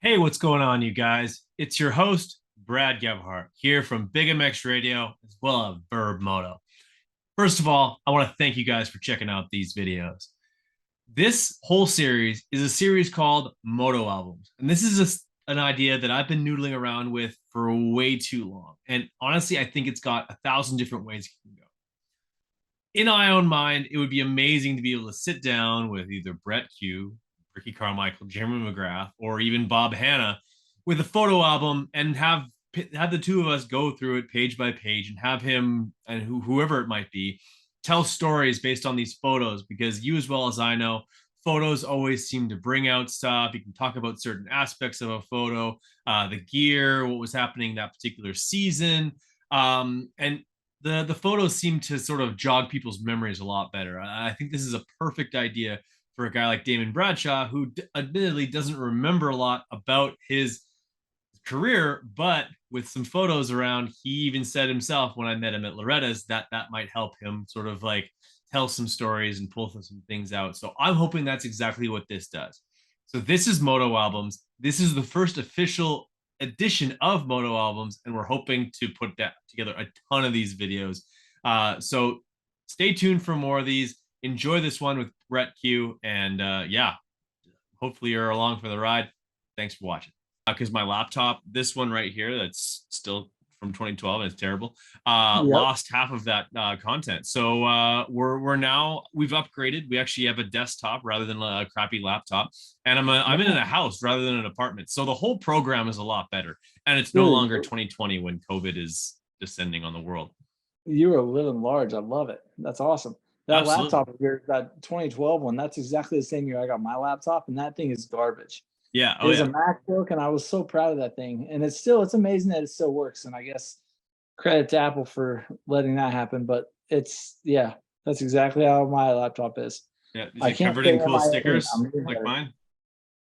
Hey, what's going on, you guys? It's your host, Brad Gebhart, here from Big MX Radio, as well as Verb Moto. First of all, I want to thank you guys for checking out these videos. This whole series is a series called Moto Albums, and this is an idea that I've been noodling around with for way too long. And honestly, I think it's got 1,000 different ways it can go. In my own mind, it would be amazing to be able to sit down with either Brett Q, Ricky Carmichael, Jeremy McGrath, or even Bob Hanna with a photo album and have the two of us go through it page by page and have him and whoever it might be tell stories based on these photos, because you as well as I know, photos always seem to bring out stuff. You can talk about certain aspects of a photo, the gear, what was happening that particular season, and the photos seem to sort of jog people's memories a lot better. I think this is a perfect idea for a guy like Damon Bradshaw, who admittedly doesn't remember a lot about his career, but with some photos around, he even said himself when I met him at Loretta's that might help him sort of like tell some stories and pull some things out. So I'm hoping that's exactly what this does. So this is Moto Albums. This is the first official edition of Moto Albums, and we're hoping to put that together a ton of these videos. So stay tuned for more of these. Enjoy this one with Brett Q, and yeah, hopefully you're along for the ride. Thanks for watching. Because my laptop, this one right here, that's still from 2012, and it's terrible, Yep. lost half of that content. So we've upgraded. We actually have a desktop rather than a crappy laptop, and I'm in a house rather than an apartment. So the whole program is a lot better, and it's no Dude, longer 2020 when COVID is descending on the world. you are living large. I love it. That's awesome. That Absolutely. laptop of yours, that 2012 one, that's exactly the same year I got my laptop, and that thing is garbage. Yeah. It Oh is a yeah. MacBook, and I was so proud of that thing. And it's amazing that it still works. And I guess credit to Apple for letting that happen. But yeah, that's exactly how my laptop is. Yeah. Is I it can't covered fit in it in cool my stickers I'm getting like better.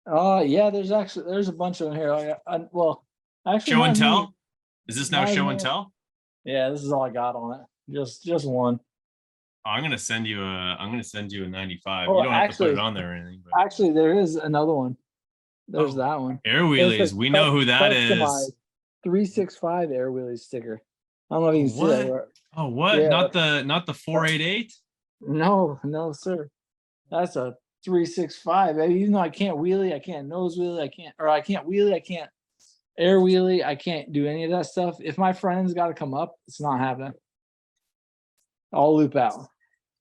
mine? Yeah, there's a bunch of them here. Well, actually, Show and not many. tell? Is this now Not as show and many. tell? Yeah, this is all I got on it. Just one. Oh, I'm gonna send you a 95. You Oh, don't have to put it actually, on there or anything, but Actually, there is another one. There's oh, that one. air It's a wheelies. We know who that customized is. 365 Air Wheelie sticker. I don't know if you Oh can see that. what? Oh what? Yeah. Not the that- 488? No, no, sir. That's a 365. Even though I can't wheelie, I can't nose wheelie, I can't wheelie, I can't air wheelie, I can't do any of that stuff. If my friend's got to come up, it's not happening. I'll loop out.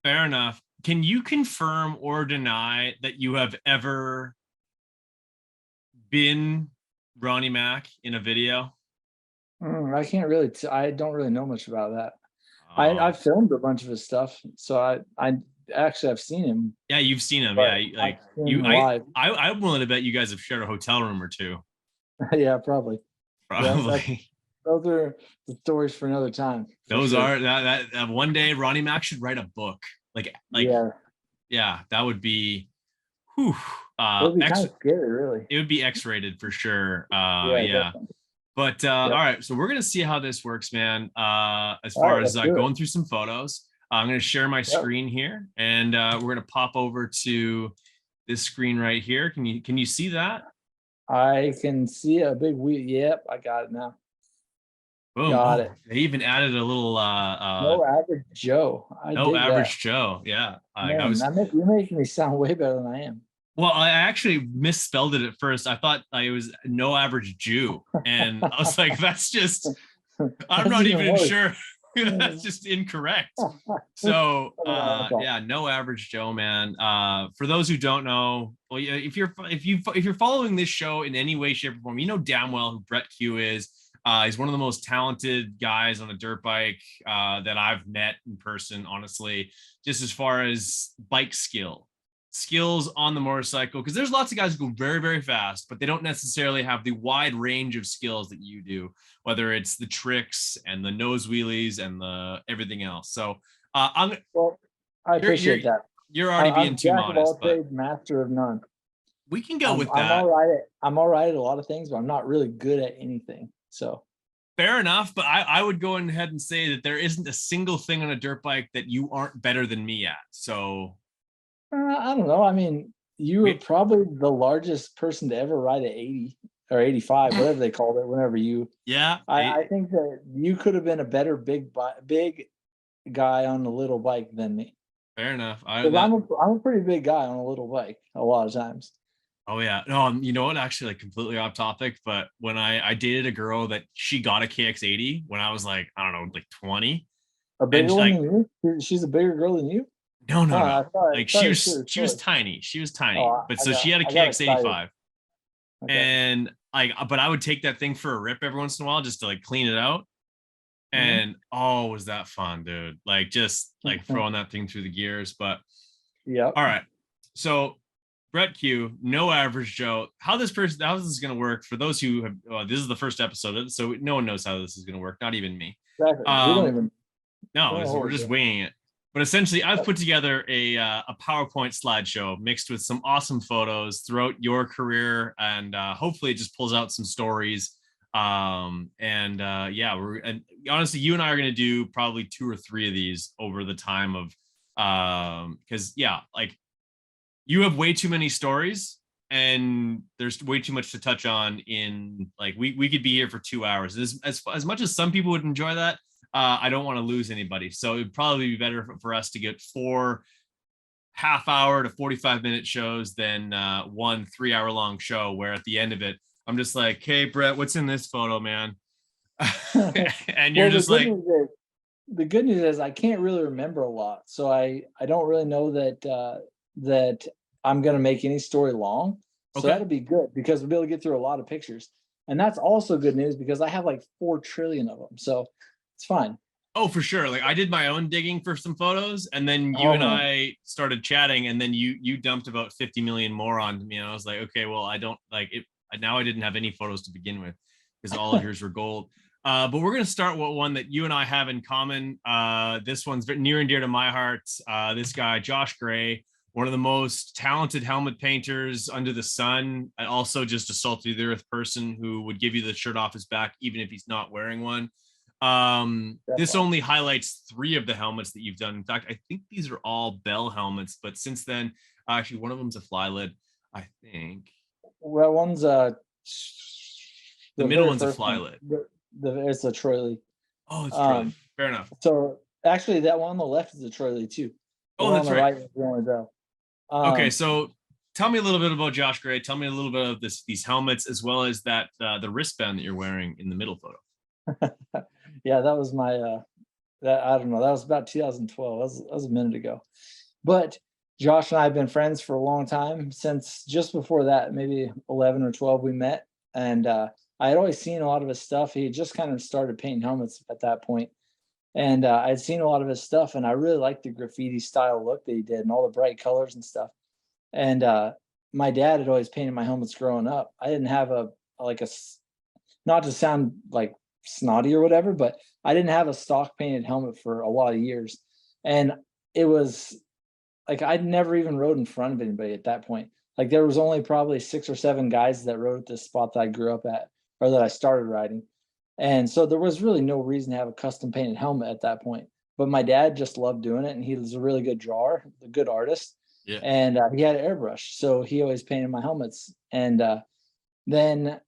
Fair enough. Can you confirm or deny that you have ever been Ronnie Mac in a video? I can't really. I don't really know much about that. I Oh, filmed a bunch of his stuff, so I actually I've seen him, yeah, you've seen him. Yeah, but I've like seen you him live. I'm willing to bet you guys have shared a hotel room or two. Yeah, probably. Yeah, Probably. those are the stories for another time for Those sure. are that one day Ronnie Mac should write a book. Like Yeah, yeah, that would be whew, it would be kind X of scary, really. it would be X-rated for sure. Yeah, Yeah. definitely. But all Yep. right, so we're gonna see how this works, man. As All far right, as let's do it. going through some photos, I'm gonna share my Yep. screen here, and we're gonna pop over to this screen right here. Can you see that? I can see a big wheel. Yep, I got it now. Boom! Got Oh, it. they even added a little No average Joe. I no dig that. average Joe. Yeah, I Man, was you're making me sound way better than I am. well. I actually misspelled it at first. I thought I was no average Jew, and I was like, that's just I'm That's not even even worse. sure. That's just incorrect. So That's all. yeah, no average Joe, man. For those who don't know, well, yeah, if you're following this show in any way, shape, or form, you know damn well who Brett Q is. He's one of the most talented guys on a dirt bike that I've met in person, honestly, just as far as bike skills on the motorcycle, because there's lots of guys who go very, very fast, but they don't necessarily have the wide range of skills that you do, whether it's the tricks and the nose wheelies and the everything else. So I'm Well, I you're you're appreciate that. you're already being I'm too jack of modest, all but trades, master of none. we can go with I'm that. all right at a lot of things, but I'm not really good at anything. So Fair enough, but I would go ahead and say that there isn't a single thing on a dirt bike that you aren't better than me at. So I don't know. I mean, you were we probably the largest person to ever ride at 80. or 85, whatever they called it. Whenever you, Yeah. I think that you could have been a better big guy on a little bike than me. Fair enough. Because I'm a pretty big guy on a little bike a lot of times. Oh yeah. No, you know what? Actually, like completely off topic, but when I dated a girl that she got a KX80 when I was like, I don't know, like 20, A and bigger one than you? She's a bigger girl than you? no, no, Huh, no. I Like thought you shared a she was story. tiny. She was Oh, tiny. But so she had a I got excited. KX85, Okay. and like, but I would take that thing for a rip every once in a while just to like clean it out. Mhm. And oh, was that fun, dude? Like just like throwing that thing through the gears. But Yep. all right. So Brett Q, no average Joe. How this is going to work for those who have, this is the first episode, so no one knows how this is going to work, not even me. Exactly. Um, We no, don't hold we're it just there. winging it. But essentially, I've Yep. put together a PowerPoint slideshow mixed with some awesome photos throughout your career, and hopefully, it just pulls out some stories. Yeah, and honestly, you and I are going to do probably 2 or 3 of these over the time of because yeah, like you have way too many stories and there's way too much to touch on in like we could be here for 2 hours as much as some people would enjoy that. I don't want to lose anybody, so it'd probably be better for us to get 4 half-hour to 45-minute shows than 1 3-hour long show where at the end of it I'm just like, hey Brett, what's in this photo, man? And you're Well, just like, the good news is I can't really remember a lot, so I don't really know that that I'm gonna make any story long. So okay. that'll be good because we'll be able to get through a lot of pictures. And that's also good news because I have like 4 trillion of them. So it's fine. Oh, for sure. Like I did my own digging for some photos, and then you Oh and man. I started chatting, and then you dumped about 50 million more onto me, and I was like, okay, well, I don't like it. Now I didn't have any photos to begin with because all of yours were gold. But we're gonna start with one that you and I have in common. This one's near and dear to my heart. This guy, Josh Gray, one of the most talented helmet painters under the sun, and also just a salty the earth person who would give you the shirt off his back even if he's not wearing one. This Definitely. only highlights 3 of the helmets that you've done. In fact, I think these are all Bell helmets, but since then, actually, one of them's a fly lid, I think. Well, one's The the middle very one's a first fly one. lid. It's a Troy Lee. Oh, it's Troy. Um, Fair enough. so actually that one on the left is a Troy Lee too. The Oh, one on that's the right. right is the only Bell. Okay, Um, so tell me a little bit about Josh Gray. Tell me a little bit of these helmets as well as that the wristband that you're wearing in the middle photo. yeah, that was my that I don't know, that was about 2012. That was a minute ago. But Josh and I have been friends for a long time, since just before that, maybe 11 or 12 we met. And I had always seen a lot of his stuff. He had just kind of started painting helmets at that point. And I'd seen a lot of his stuff and I really liked the graffiti style look that he did and all the bright colors and stuff. And my dad had always painted my helmets growing up. I didn't have a like a not to sound like snotty or whatever, but I didn't have a stock painted helmet for a lot of years. And it was like I'd never even rode in front of anybody at that point. Like there was only probably 6 or 7 guys that rode at this spot that I grew up at or that I started riding. And so there was really no reason to have a custom painted helmet at that point. But my dad just loved doing it and he was a really good drawer, a good artist. Yeah. And he had an airbrush. So he always painted my helmets. And then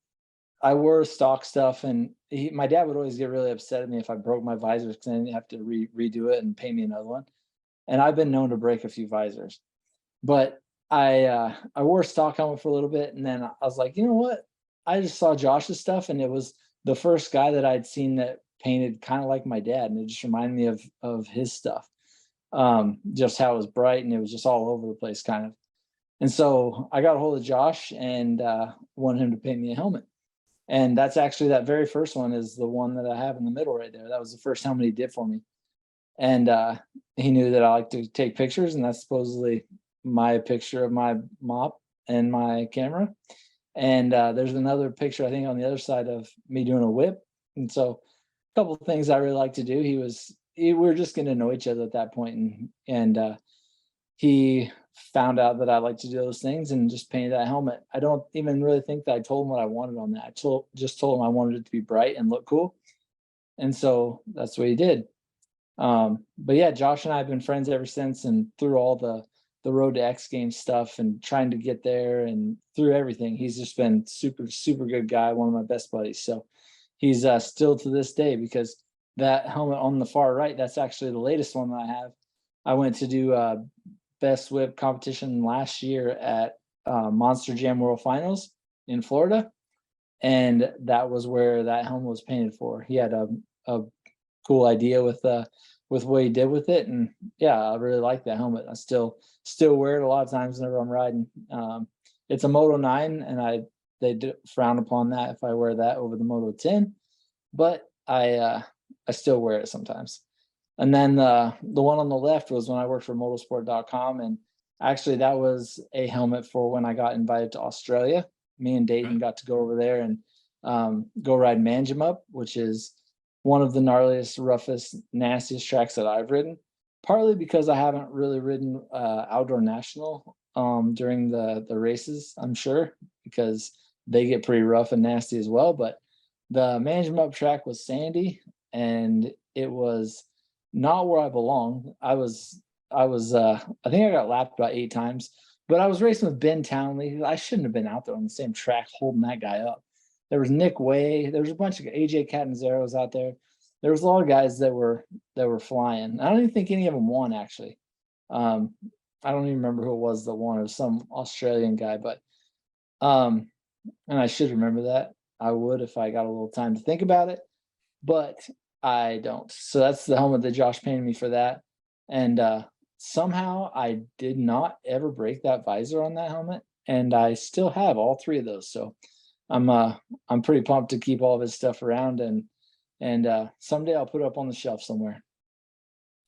I wore stock stuff, and my dad would always get really upset at me if I broke my visors because then have to redo it and pay me another one. And I've been known to break a few visors, but I wore a stock helmet for a little bit, and then I was like, you know what? I just saw Josh's stuff, and it was the first guy that I'd seen that painted kind of like my dad, and it just reminded me of his stuff, just how it was bright and it was just all over the place, kind of. And so I got a hold of Josh and wanted him to paint me a helmet. And that's actually that very first one is the one that I have in the middle right there. That was the first helmet he did for me. And he knew that I like to take pictures, and that's supposedly my picture of my mop and my camera. And there's another picture I think on the other side of me doing a whip. And so a couple of things I really like to do. We were just getting to know each other at that point, and he found out that I like to do those things and just painted that helmet. I don't even really think that I told him what I wanted on that. Just told him I wanted it to be bright and look cool. And so that's what he did. But yeah, Josh and I have been friends ever since, and through all the road to X Games stuff and trying to get there and through everything. He's just been super, super good guy, one of my best buddies. So he's still to this day, because that helmet on the far right, that's actually the latest one that I have. I went to do best whip competition last year at Monster Jam World Finals in Florida, and that was where that helmet was painted for. He had a cool idea with what he did with it, and yeah, I really like that helmet. I still wear it a lot of times whenever I'm riding. It's a Moto 9, and they do frown upon that if I wear that over the Moto 10, but I still wear it sometimes. And then the one on the left was when I worked for motorsport.com, and actually that was a helmet for when I got invited to Australia. Me and Dayton got to go over there and go ride Manjimup, which is one of the gnarliest, roughest, nastiest tracks that I've ridden. Partly because I haven't really ridden outdoor national during the races, I'm sure, because they get pretty rough and nasty as well. But the Manjimup track was sandy, and it was not where I belong. I think I got lapped about 8 times, but I was racing with Ben Townley. I shouldn't have been out there on the same track holding that guy up. There was Nick Way. There was a bunch of AJ Catanzaros out there. There was a lot of guys that were flying. I don't even think any of them won, actually. I don't even remember who it was that won. It was some Australian guy, but and I should remember that. I would if I got a little time to think about it, but I don't. So that's the helmet that Josh painted me for that. And somehow I did not ever break that visor on that helmet, and I still have all 3 of those. So I'm pretty pumped to keep all of his stuff around, and someday I'll put it up on the shelf somewhere.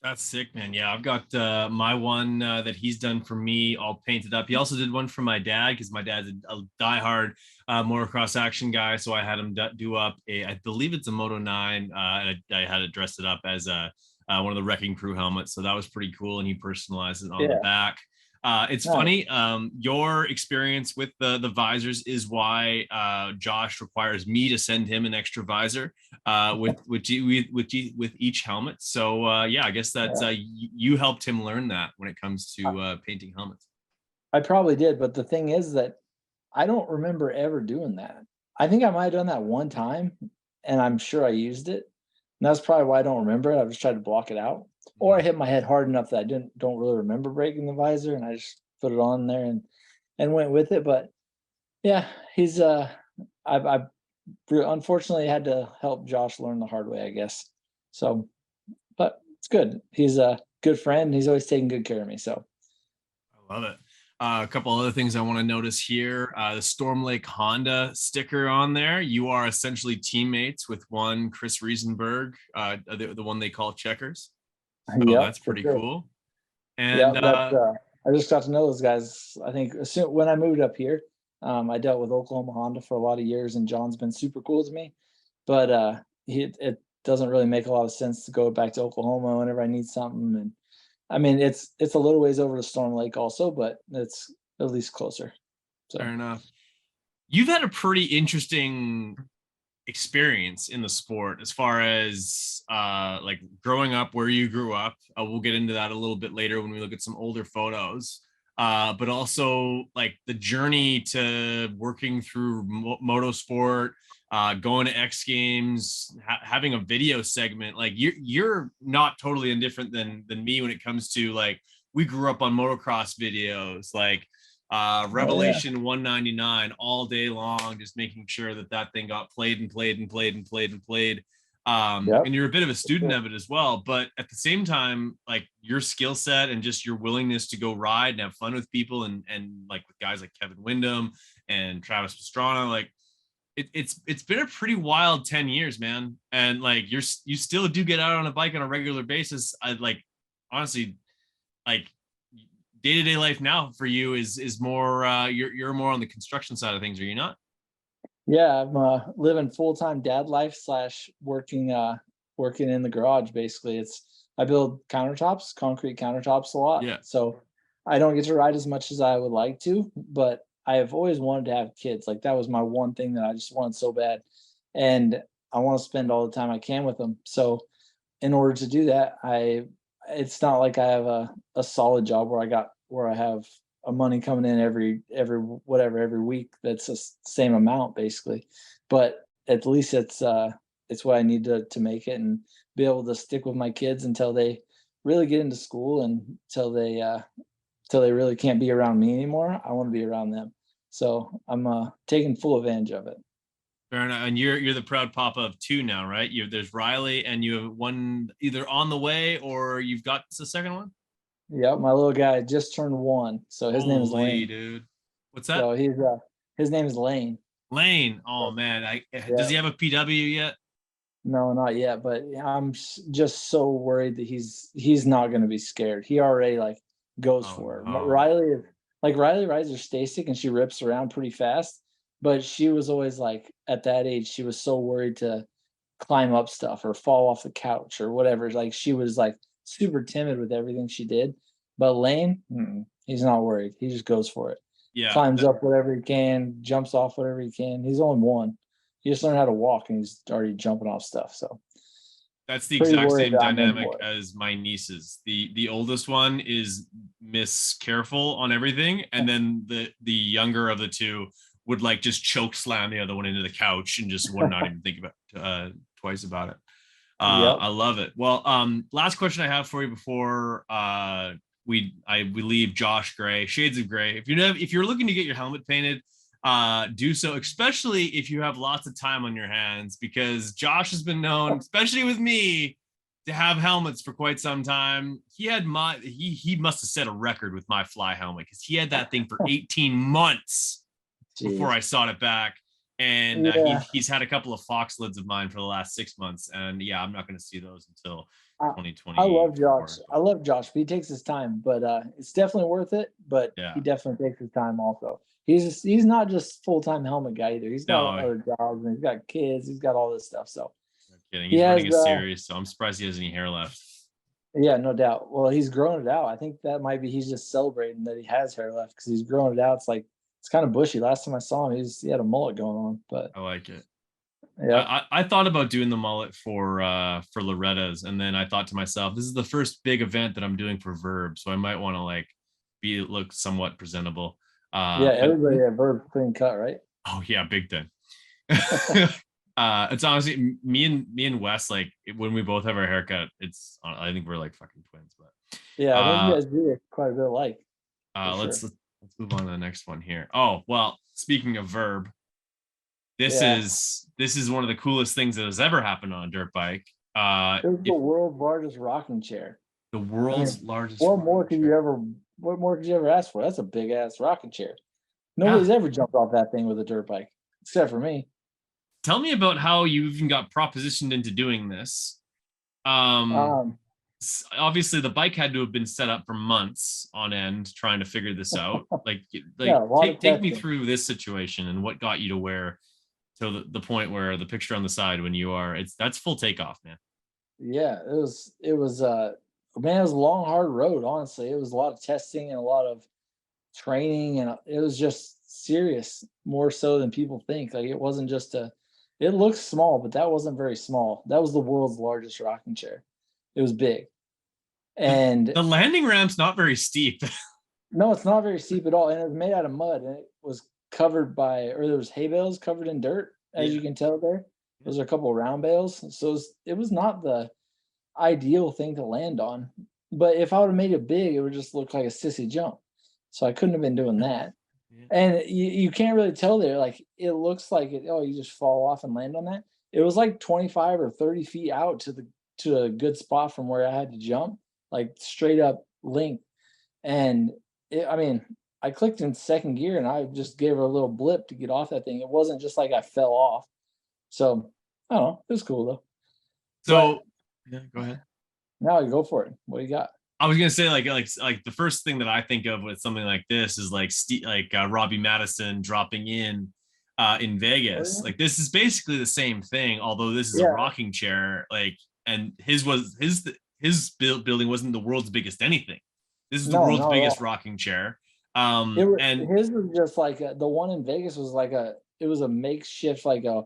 That's sick, man. Yeah, I've got my one that he's done for me all painted up. He also did one for my dad because my dad's a diehard motocross action guy. So I had him do up I believe it's a Moto 9. And I had it dressed it up as one of the Wrecking Crew helmets. So that was pretty cool. And he personalized it on the Yeah, back. It's nice. funny. Your experience with the visors is why Josh requires me to send him an extra visor with each helmet. So yeah, I guess that's Yeah. you helped him learn that when it comes to painting helmets. I probably did, but the thing is that I don't remember ever doing that. I think I might have done that one time, and I'm sure I used it. And that's probably why I don't remember it. I just tried to block it out, or I hit my head hard enough that I don't really remember breaking the visor, and I just put it on there and went with it. But yeah, he's I unfortunately had to help Josh learn the hard way, I guess. So, but it's good. He's a good friend. He's always taking good care of me. So I love it. A couple other things I want to notice here. The Storm Lake Honda sticker on there. You are essentially teammates with one Chris Riesenberg, the one they call Checkers. So yep, that's for pretty sure. cool. Yeah, And that's I just got to know those guys. I think soon when I moved up here, I dealt with Oklahoma Honda for a lot of years, and John's been super cool to me. But it doesn't really make a lot of sense to go back to Oklahoma whenever I need something. And I mean, it's a little ways over to Storm Lake also, but it's at least closer. fair So enough. You've had a pretty interesting experience in the sport as far as like growing up where you grew up. We'll get into that a little bit later when we look at some older photos. But also like the journey to working through motorsport, going to X Games, having a video segment. Like you're not totally indifferent than me when it comes to like we grew up on motocross videos, like oh yeah, Revelation 199 all day long, just making sure that thing got played and played and played and played and played. yep, And you're a bit of a for student sure. of it as well, but at the same time, like your skill set and just your willingness to go ride and have fun with people and like with guys like Kevin Windham and Travis Pastrana, like it's been a pretty wild 10 years, man. And like you still do get out on a bike on a regular basis. I like honestly like day-to-day life now for you is more you're more on the construction side of things, are you not? Yeah, I'm living full-time dad life slash working in the garage. Basically, I build countertops, concrete countertops a lot. Yeah. So I don't get to ride as much as I would like to, but I have always wanted to have kids. Like that was my one thing that I just wanted so bad, and I want to spend all the time I can with them. So in order to do that, it's not like I have a solid job where I got where I have a money coming in every week. That's the same amount basically, but at least it's what I need to make it and be able to stick with my kids until they really get into school and till they really can't be around me anymore. I want to be around them. So I'm taking full advantage of it. Fair enough. And you're the proud papa of two now, right? There's Riley, and you have one either on the way or you've got the second one. Yep, my little guy just turned 1, so his name is Holy Lane. dude, what's that? So his name is Lane. Lane. Oh So, man, does yeah. he have a PW yet? No, not yet, but I'm just so worried that he's not gonna be scared. He already, like, goes Oh for it. no. Riley rides her stay stick and she rips around pretty fast, but she was always, like, at that age, she was so worried to climb up stuff or fall off the couch or whatever, like, she was, like, super timid with everything she did, but Lane, he's not worried, he just goes for it. Yeah, Climbs up whatever he can, jumps off whatever he can, he's only 1. He just learned how to walk and he's already jumping off stuff. So that's the pretty exact worried same that I'm in dynamic for it. as my nieces. The oldest one is Miss Careful on everything, and then the younger of the two would like just choke slam the other one into the couch and just would not even think about twice about it. Yep. I love it. Well, last question I have for you before we leave Josh Gray, Shades of Gray. If you're looking to get your helmet painted, do so, especially if you have lots of time on your hands, because Josh has been known, especially with me, to have helmets for quite some time. He must have set a record with my fly helmet because he had that thing for 18 months before Jeez. I sought it back. And Yeah. he's had a couple of Fox lids of mine for the last 6 months, and yeah, I'm not going to see those until I, I love Josh. 2024. I love Josh. He takes his time, but it's definitely worth it. But he Yeah, definitely takes his time also. He's not just full-time helmet guy either. He's got no, other jobs and he's got kids. He's got all this stuff. So no kidding. he He's has running a series, so I'm surprised he has any hair left. yeah, no doubt. Well, he's grown it out. I think that might be he's just celebrating that he has hair left because he's grown it out. It's like it's kind of bushy. Last time I saw him, he had a mullet going on. But I like it. yep. I thought about doing the mullet for Loretta's, and then I thought to myself, this is the first big event that I'm doing for Verb, so I might want to like look somewhat presentable. Yeah, But everybody at Verb clean cut, right? oh yeah, big thing. It's honestly me and Wes, like when we both have our haircut, it's I think we're like fucking twins. But Yeah, I think you uh guys do quite a bit alike for let's sure. let's move on to the next one here. Oh well, speaking of Verb, this Yeah, is this is one of the coolest things that has ever happened on a dirt bike. it was the If world's largest rocking chair. the I world's mean, largest what more rocking could you chair. ever what more could you ever ask for? That's a big ass rocking chair. Yeah. Nobody's ever jumped off that thing with a dirt bike except for me. Tell me about how you even got propositioned into doing this. Um, Um, Obviously the bike had to have been set up for months on end trying to figure this out. yeah, Like a lot of take me testing. through this situation and what got you to where to the point where the picture on the side when you are that's full takeoff, man. Yeah, it was man, it was a long, hard road, honestly. It was a lot of testing and a lot of training, and it was just serious, more so than people think. Like it wasn't just a it looks small, but that wasn't very small. That was the world's largest rocking chair. It was big. And The landing ramp's not very steep. no, it's not very steep at all. And it was made out of mud and it was covered by or there was hay bales covered in dirt, as Yeah. you can tell there. Those are a couple of round bales. So it was not the ideal thing to land on. But if I would have made it big, it would just look like a sissy jump. So I couldn't have been doing that. Yeah. And you can't really tell there. Like it looks like it, oh, you just fall off and land on that. It was like 25 or 30 feet out to a good spot from where I had to jump, like straight up length. And I mean, I clicked in second gear and I just gave her a little blip to get off that thing. It wasn't just like I fell off. So I don't know. It was cool though. But So yeah, go ahead. now I go for it. What do you got? I was gonna say like the first thing that I think of with something like this is like Robbie Madison dropping in Oh Vegas. yeah. Like this is basically the same thing, although this is a Yeah. rocking chair. Like and his building wasn't the world's biggest anything. This is the No, world's not at biggest all. rocking chair. And His was just like the one in Vegas was like it was a makeshift like a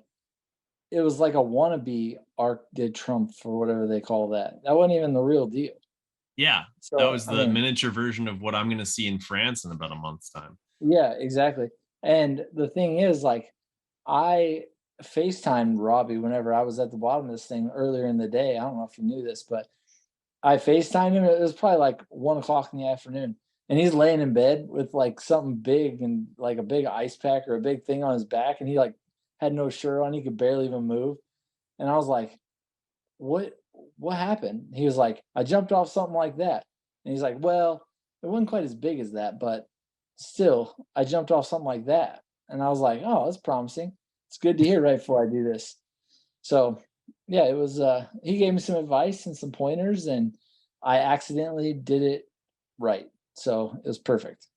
it was like a wannabe Arc de Trump or whatever they call that. That wasn't even the real deal. Yeah, that So was I the mean, miniature version of what I'm going to see in France in about a month's time. yeah, exactly. And the thing is, like, I FaceTimed Robbie whenever I was at the bottom of this thing earlier in the day. I don't know if you knew this, but I FaceTimed him. It was probably like 1 o'clock in the afternoon. And he's laying in bed with like something big and like a big ice pack or a big thing on his back. And he like had no shirt on. He could barely even move. And I was like, what what happened? He was like, I jumped off something like that. And he's like, well, it wasn't quite as big as that, but still, I jumped off something like that. And I was like, oh, that's promising. It's good to hear right before I do this. So yeah, it was he gave me some advice and some pointers and I accidentally did it right. So it was perfect.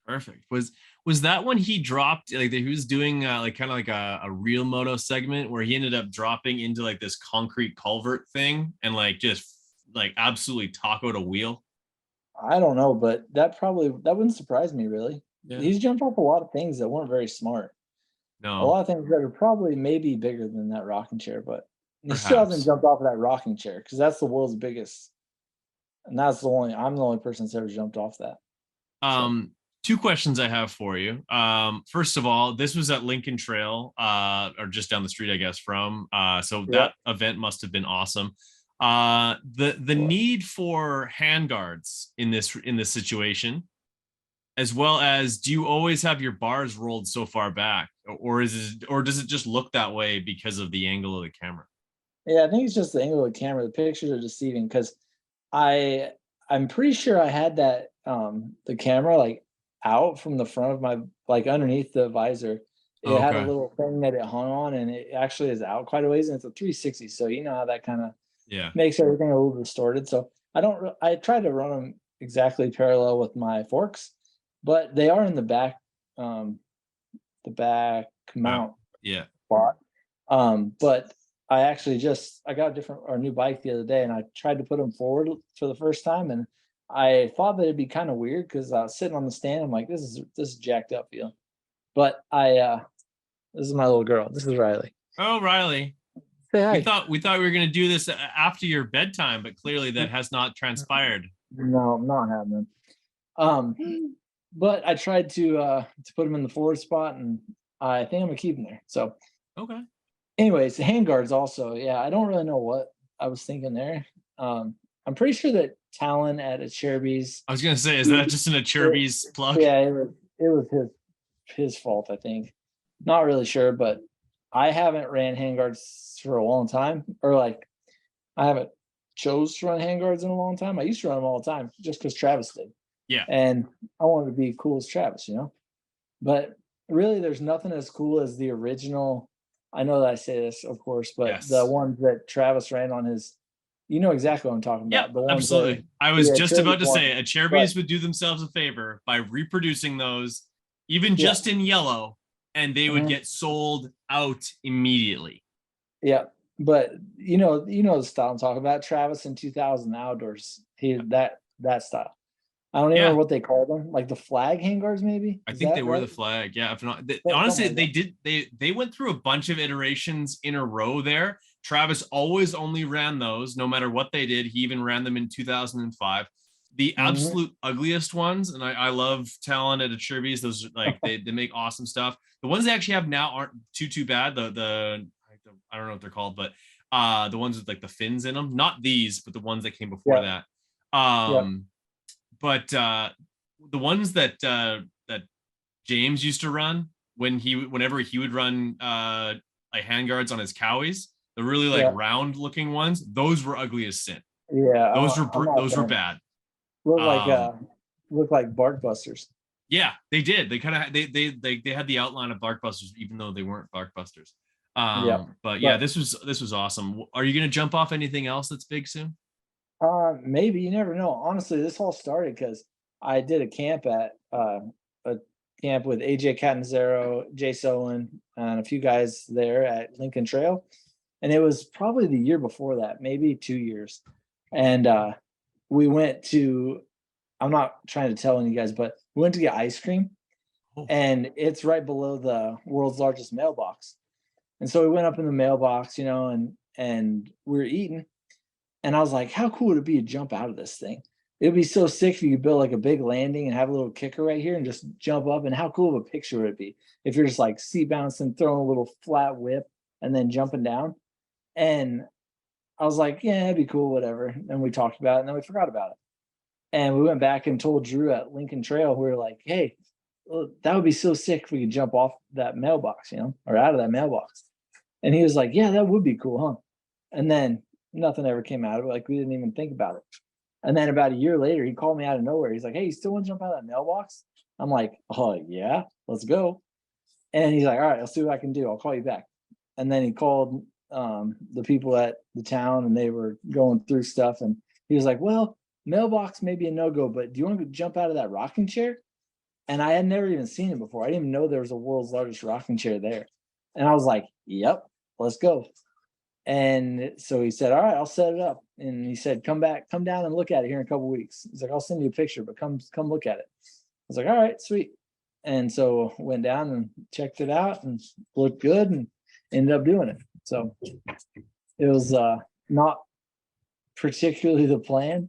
Perfect. Was that when he dropped like he was doing like kind of like a real moto segment where he ended up dropping into like this concrete culvert thing and like just like absolutely tacoed a wheel? I don't know, but that wouldn't surprise me really. Yeah. He's jumped off a lot of things that weren't very smart. A No, lot of things that are probably maybe bigger than that rocking chair, but he still hasn't perhaps. jumped off of that rocking chair because that's the world's biggest, and I'm the only person that's ever jumped off that. So Um, two questions I have for you. First of all, this was at Lincoln Trail, or just down the street, I guess, from. So yeah, that event must have been awesome. The well, need for handguards in this situation, as well as do you always have your bars rolled so far back, or does it just look that way because of the angle of the camera? yeah, I think it's just the angle of the camera. The pictures are deceiving because I I'm pretty sure I had that the camera like out from the front of my like underneath the visor. It had a Okay. little thing that it hung on and it actually is out quite a ways and it's a 360. So you know how that kind of Yeah. makes everything a little distorted. So I try to run them exactly parallel with my forks, but they are in um, the back Back. mount Yeah. spot. But I actually just I got a different or a new bike the other day, and I tried to put them forward for the first time, and I thought that it'd be kind of weird because I was sitting on the stand. I'm like, this is jacked up feeling. But this is my little girl. This is Riley. Oh, Riley. Say We hi. thought we thought we were going to do this after your bedtime, but clearly that has not transpired. No, not happening. Um, but I tried to put him in the forward spot, and I think I'm gonna keep him there. So, Okay. anyways, the handguards also. Yeah, I don't really know what I was thinking there. I'm pretty sure that Talon at Acherubi's, I was going to say, is that it, just an Achirby's plug? yeah, it was his fault. I think. Not really sure, but I haven't ran handguards for a long time, or like I haven't chose to run handguards in a long time. I used to run them all the time just because Travis did. Yeah. And I wanted to be cool as Travis, you know? But really, there's nothing as cool as the original. I know that I say this, of course, but the Yes. ones that Travis ran on his, you know exactly what I'm talking Yep. about. The ones that Absolutely. I was the just about Achilles to one. say, But Achirby's would do themselves a favor by reproducing those, even yeah, just in yellow, and they would mhm, get sold out immediately. yeah. But you know the style I'm talking about. Travis in 2000 outdoors. That style. I don't even Yeah. remember what they called them. Like the flag handguards, maybe? I Is think they that were the right? flag. Yeah, if not, Something honestly, like they that. did. They went through a bunch of iterations in a row there. Travis always only ran those, no matter what they did. He even ran them in 2005. The Mhm. absolute ugliest ones, and I love Talon at Achirby's. Those are, like they make awesome stuff. The ones they actually have now aren't too bad. The I don't know what they're called, but the ones with like the fins in them. Not these, but the ones that came before Yeah. that. Yeah. But the ones that James used to run whenever he would run like handguards on his cowies, the really like Yeah. round looking ones, those were ugly as sin. Yeah. I'm not a Those were fan. bad. Look like Um, look like bark busters. yeah, they did. They kind of they had the outline of Barkbusters, even though they weren't Barkbusters. Yeah. But yeah, But this was awesome. Are you gonna jump off anything else that's big soon? maybe you never know. Honestly, this all started because I did a camp at a camp with AJ Catanzaro, Jay Solon, and a few guys there at Lincoln Trail. And it was probably the year before that, maybe 2 years. And we went to I'm not trying to tell you guys, but we went to get ice cream Oh, and it's right below the world's largest mailbox. And so we went up in the mailbox, and we were eating, and I was like, "How cool would it be to jump out of this thing?" It'd be so sick if you could build like a big landing and have a little kicker right here and just jump up. And how cool of a picture would it be if you're just like seat bouncing, throwing a little flat whip, and then jumping down? And I was like, yeah, it'd be cool, whatever. And we talked about it, and then we forgot about it. And we went back and told Drew at Lincoln Trail, we were like, hey, well, that would be so sick if we could jump off that mailbox, or out of that mailbox. And he was like, yeah, that would be cool, huh? And then nothing ever came out of it. Like we didn't even think about it. And then about a year later, he called me out of nowhere. He's like, hey, you still want to jump out of that mailbox? I'm like, oh, yeah, let's go. And he's like, all right, I'll see what I can do. I'll call you back. And then he called the people at the town, and they were going through stuff. And he was like, well, mailbox may be a no-go, but do you want to jump out of that rocking chair? And I had never even seen it before. I didn't even know there was a world's largest rocking chair there. And I was like, yep, let's go. And so he said, all right, I'll set it up. And he said, come down and look at it here in a couple weeks. He's like, I'll send you a picture, but come look at it. I was like, all right, sweet. And so went down and checked it out and looked good and ended up doing it. So it was not particularly the plan.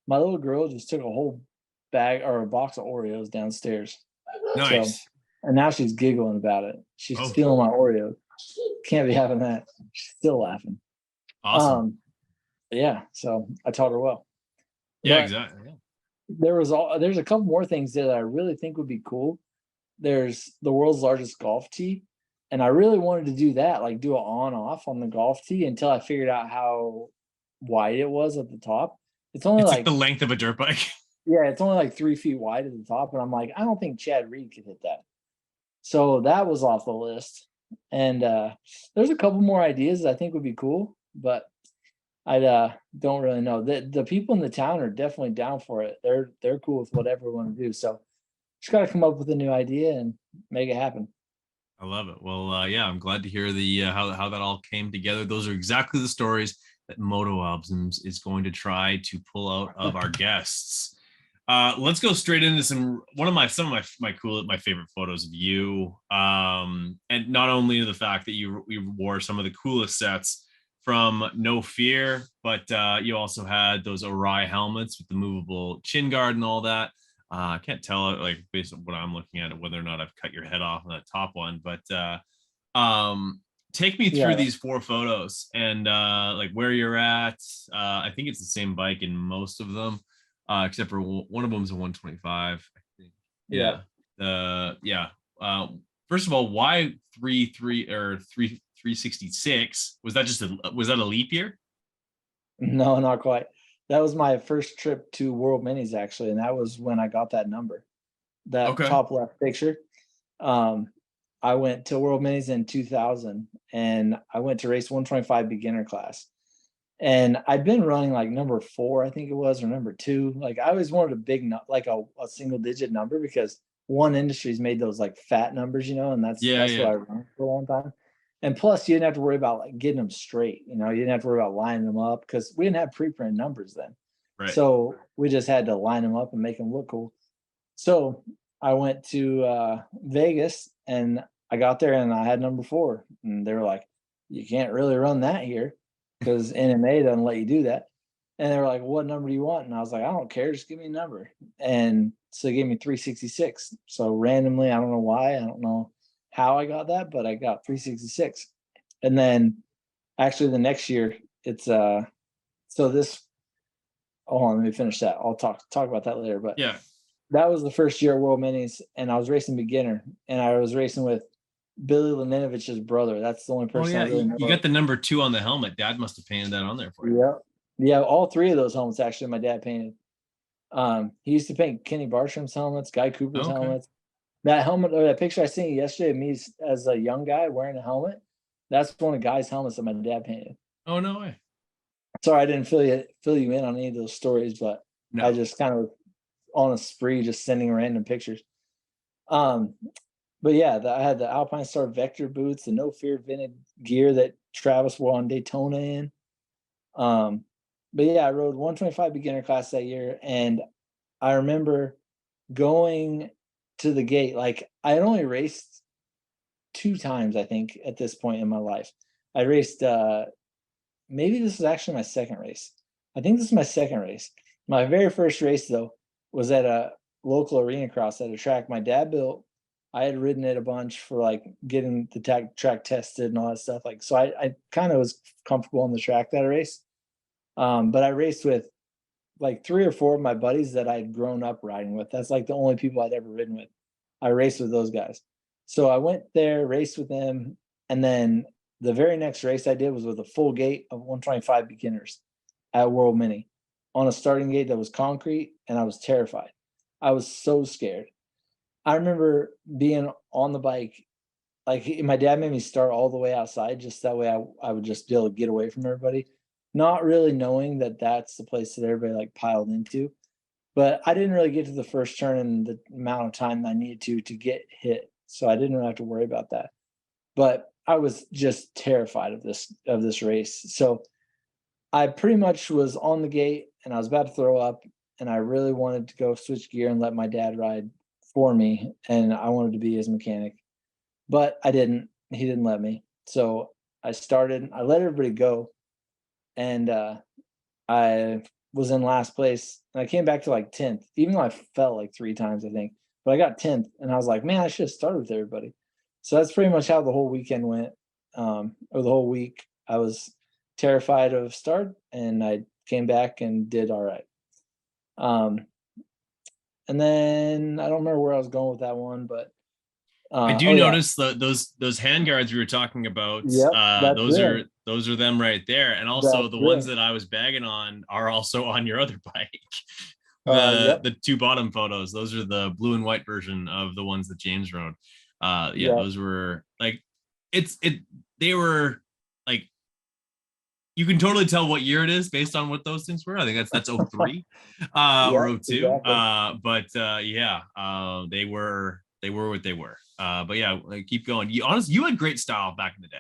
My little girl just took a whole bag or a box of Oreos downstairs. So, Nice. and now she's giggling about it. She's Oh, stealing my Oreos. Can't be having that. She's still laughing. awesome. Yeah, so I taught her well. Yeah, But exactly. Yeah. there's a couple more things that I really think would be cool. There's the world's largest golf tee, and I really wanted to do that, like do it on off on the golf tee until I figured out how wide it was at the top. It's only It's like the like length of a dirt bike. yeah, it's only like 3 feet wide at the top, and I'm like, I don't think Chad Reed could hit that. So that was off the list. And there's a couple more ideas that I think would be cool, but I don't really know. The people in the town are definitely down for it. They're cool with whatever we want to do. So just got to come up with a new idea and make it happen. I love it. Well, yeah, I'm glad to hear the how that all came together. Those are exactly the stories that Moto Albums is going to try to pull out of our guests. Let's go straight into some of my favorite photos of you. And not only the fact that you wore some of the coolest sets from No Fear, but you also had those awry helmets with the movable chin guard and all that. I can't tell, like, based on what I'm looking at, whether or not I've cut your head off on that top one, but take me through Yeah, these four photos and like where you're at. I think it's the same bike in most of them, except for one of them is a 125, I think. yeah. Yeah. Yeah. First of all, why 366? Was that a leap year? No, not quite. That was my first trip to World Minis actually, and that was when I got that number. That Okay. top left picture. Um, I went to World Minis in 2000, and I went to race 125 beginner class. And I'd been running like number 4, I think it was, or number 2. Like I always wanted a big, like a single digit number because One Industries made those like fat numbers, and that's Yeah, that's what yeah. I ran for a long time. And plus, you didn't have to worry about like getting them straight. You didn't have to worry about lining them up because we didn't have preprint numbers then. Right. So we just had to line them up and make them look cool. So I went to Vegas, and I got there and I had number 4, and they were like, "You can't really run that here because NMA doesn't let you do that." And they were like, "What number do you want?" And I was like, "I don't care, just give me a number." And so they gave me 366. So randomly, I don't know why, I don't know how I got that, but I got 366. And then actually the next year, it's so this. Hold on, let me finish that. I'll talk about that later. But Yeah. that was the first year at World Minis, and I was racing beginner, and I was racing with Billy Laninovich's brother. That's the only Oh person I yeah, really you know. got the number 2 on the helmet. Dad must have painted that on there for you. Yeah, yeah. All 3 of those helmets actually, my dad painted. He used to paint Kenny Bartram's helmets, Guy Cooper's Okay. helmets. That helmet, or that picture I seen yesterday of me as a young guy wearing a helmet, that's one of Guy's helmets that my dad painted. Oh, no way. Sorry, I didn't fill you in on any of those stories, but I No. just kind of on a spree, just sending random pictures. Um, but yeah, I had the Alpine Star Vector boots, the No Fear Vintage gear that Travis wore on Daytona in. Um, but yeah, I rode 125 beginner class that year, and I remember going to the gate. Like I had only raced 2 times, I think, at this point in my life. I raced maybe this is actually my second race. I think this is my second race. My very first race though was at a local arena cross at a track my dad built. I had ridden it a bunch for like getting the track tested and all that stuff. Like, so I kind of was comfortable on the track that race. But I raced with like 3 or 4 of my buddies that I'd grown up riding with. That's like the only people I'd ever ridden with. I raced with those guys. So I went there, raced with them, and then the very next race I did was with a full gate of 125 beginners at World Mini on a starting gate that was concrete, and I was terrified. I was so scared. I remember being on the bike, like my dad made me start all the way outside, just that way I would just be able to get away from everybody, not really knowing that that's the place that everybody like piled into. But I didn't really get to the first turn in the amount of time I needed to get hit, so I didn't really have to worry about that. But I was just terrified of this race. So I pretty much was on the gate and I was about to throw up, and I really wanted to go switch gear and let my dad ride for me, and I wanted to be his mechanic, but I didn't. He didn't let me. So I let everybody go, and I was in last place, and I came back to like 10th, even though I fell like 3 times, I think. But I got 10th, and I was like, man, I should have started with everybody. So that's pretty much how the whole weekend went, or the whole week. I was terrified of start, and I came back and did all right. Um, and then I don't remember where I was going with that one, but I do oh yeah, notice those hand guards we were talking about. yep, that's real. Those are them right there, and also That's the ones real. that I was bagging on are also on your other bike. Yep, The two bottom photos, those are the blue and white version of the ones that James rode. Yeah, yep. those were like they were like you can totally tell what year it is based on what those things were. I think that's '03 or Yep, '02. exactly. But yeah, they were what they were. But yeah, like, keep going. You honestly, you had great style back in the day.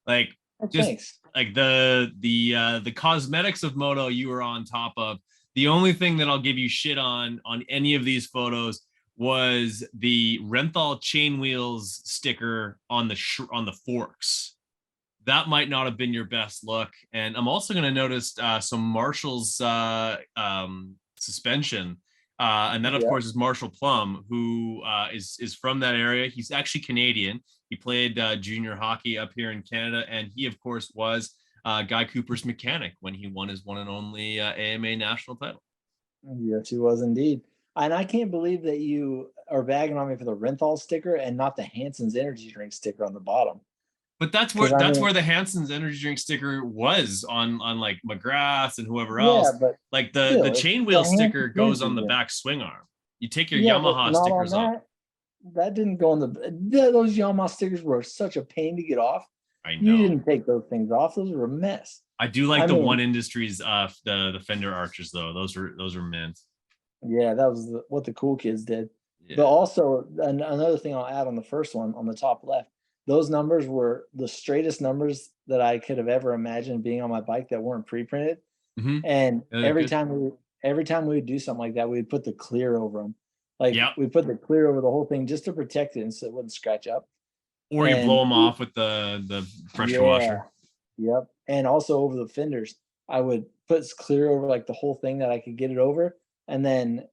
Like Oh, just thanks. like the cosmetics of Moto you were on top of. The only thing that I'll give you shit on any of these photos was the Renthal chain wheels sticker on on the forks. That might not have been your best look. And I'm also going to notice some Marshall's suspension. And that, of Yep. course, is Marshall Plum, who is from that area. He's actually Canadian. He played junior hockey up here in Canada. And he, of course, was Guy Cooper's mechanic when he won his one and only AMA national title. Yes, he was indeed. And I can't believe that you are bagging on me for the Renthal sticker and not the Hanson's energy drink sticker on the bottom. But Because I that's mean, where the Hanson's energy drink sticker was on like McGrath and whoever yeah, else. but Like the still, it's chain the wheel sticker Hanson's goes energy on the drink. back swing arm. You take your Yeah, but Yamaha not on stickers off. that. That didn't go on those Yamaha stickers were such a pain to get off. I You know. didn't take those things off. Those were a mess. I do like I the One mean, Industries the fender arches though. Those were mint. yeah, that was what the cool kids did. But Yeah. also, another thing I'll add on the first one on the top left, those numbers were the straightest numbers that I could have ever imagined being on my bike that weren't pre-printed. Mm-hmm. And Yeah, they're good. every time we would do something like that, we'd put the clear over them. Like Yep. we put the clear over the whole thing just to protect it and so it wouldn't scratch up. Or you blow And them off with the pressure yeah, washer. yep. And also over the fenders, I would put clear over like the whole thing that I could get it over. And then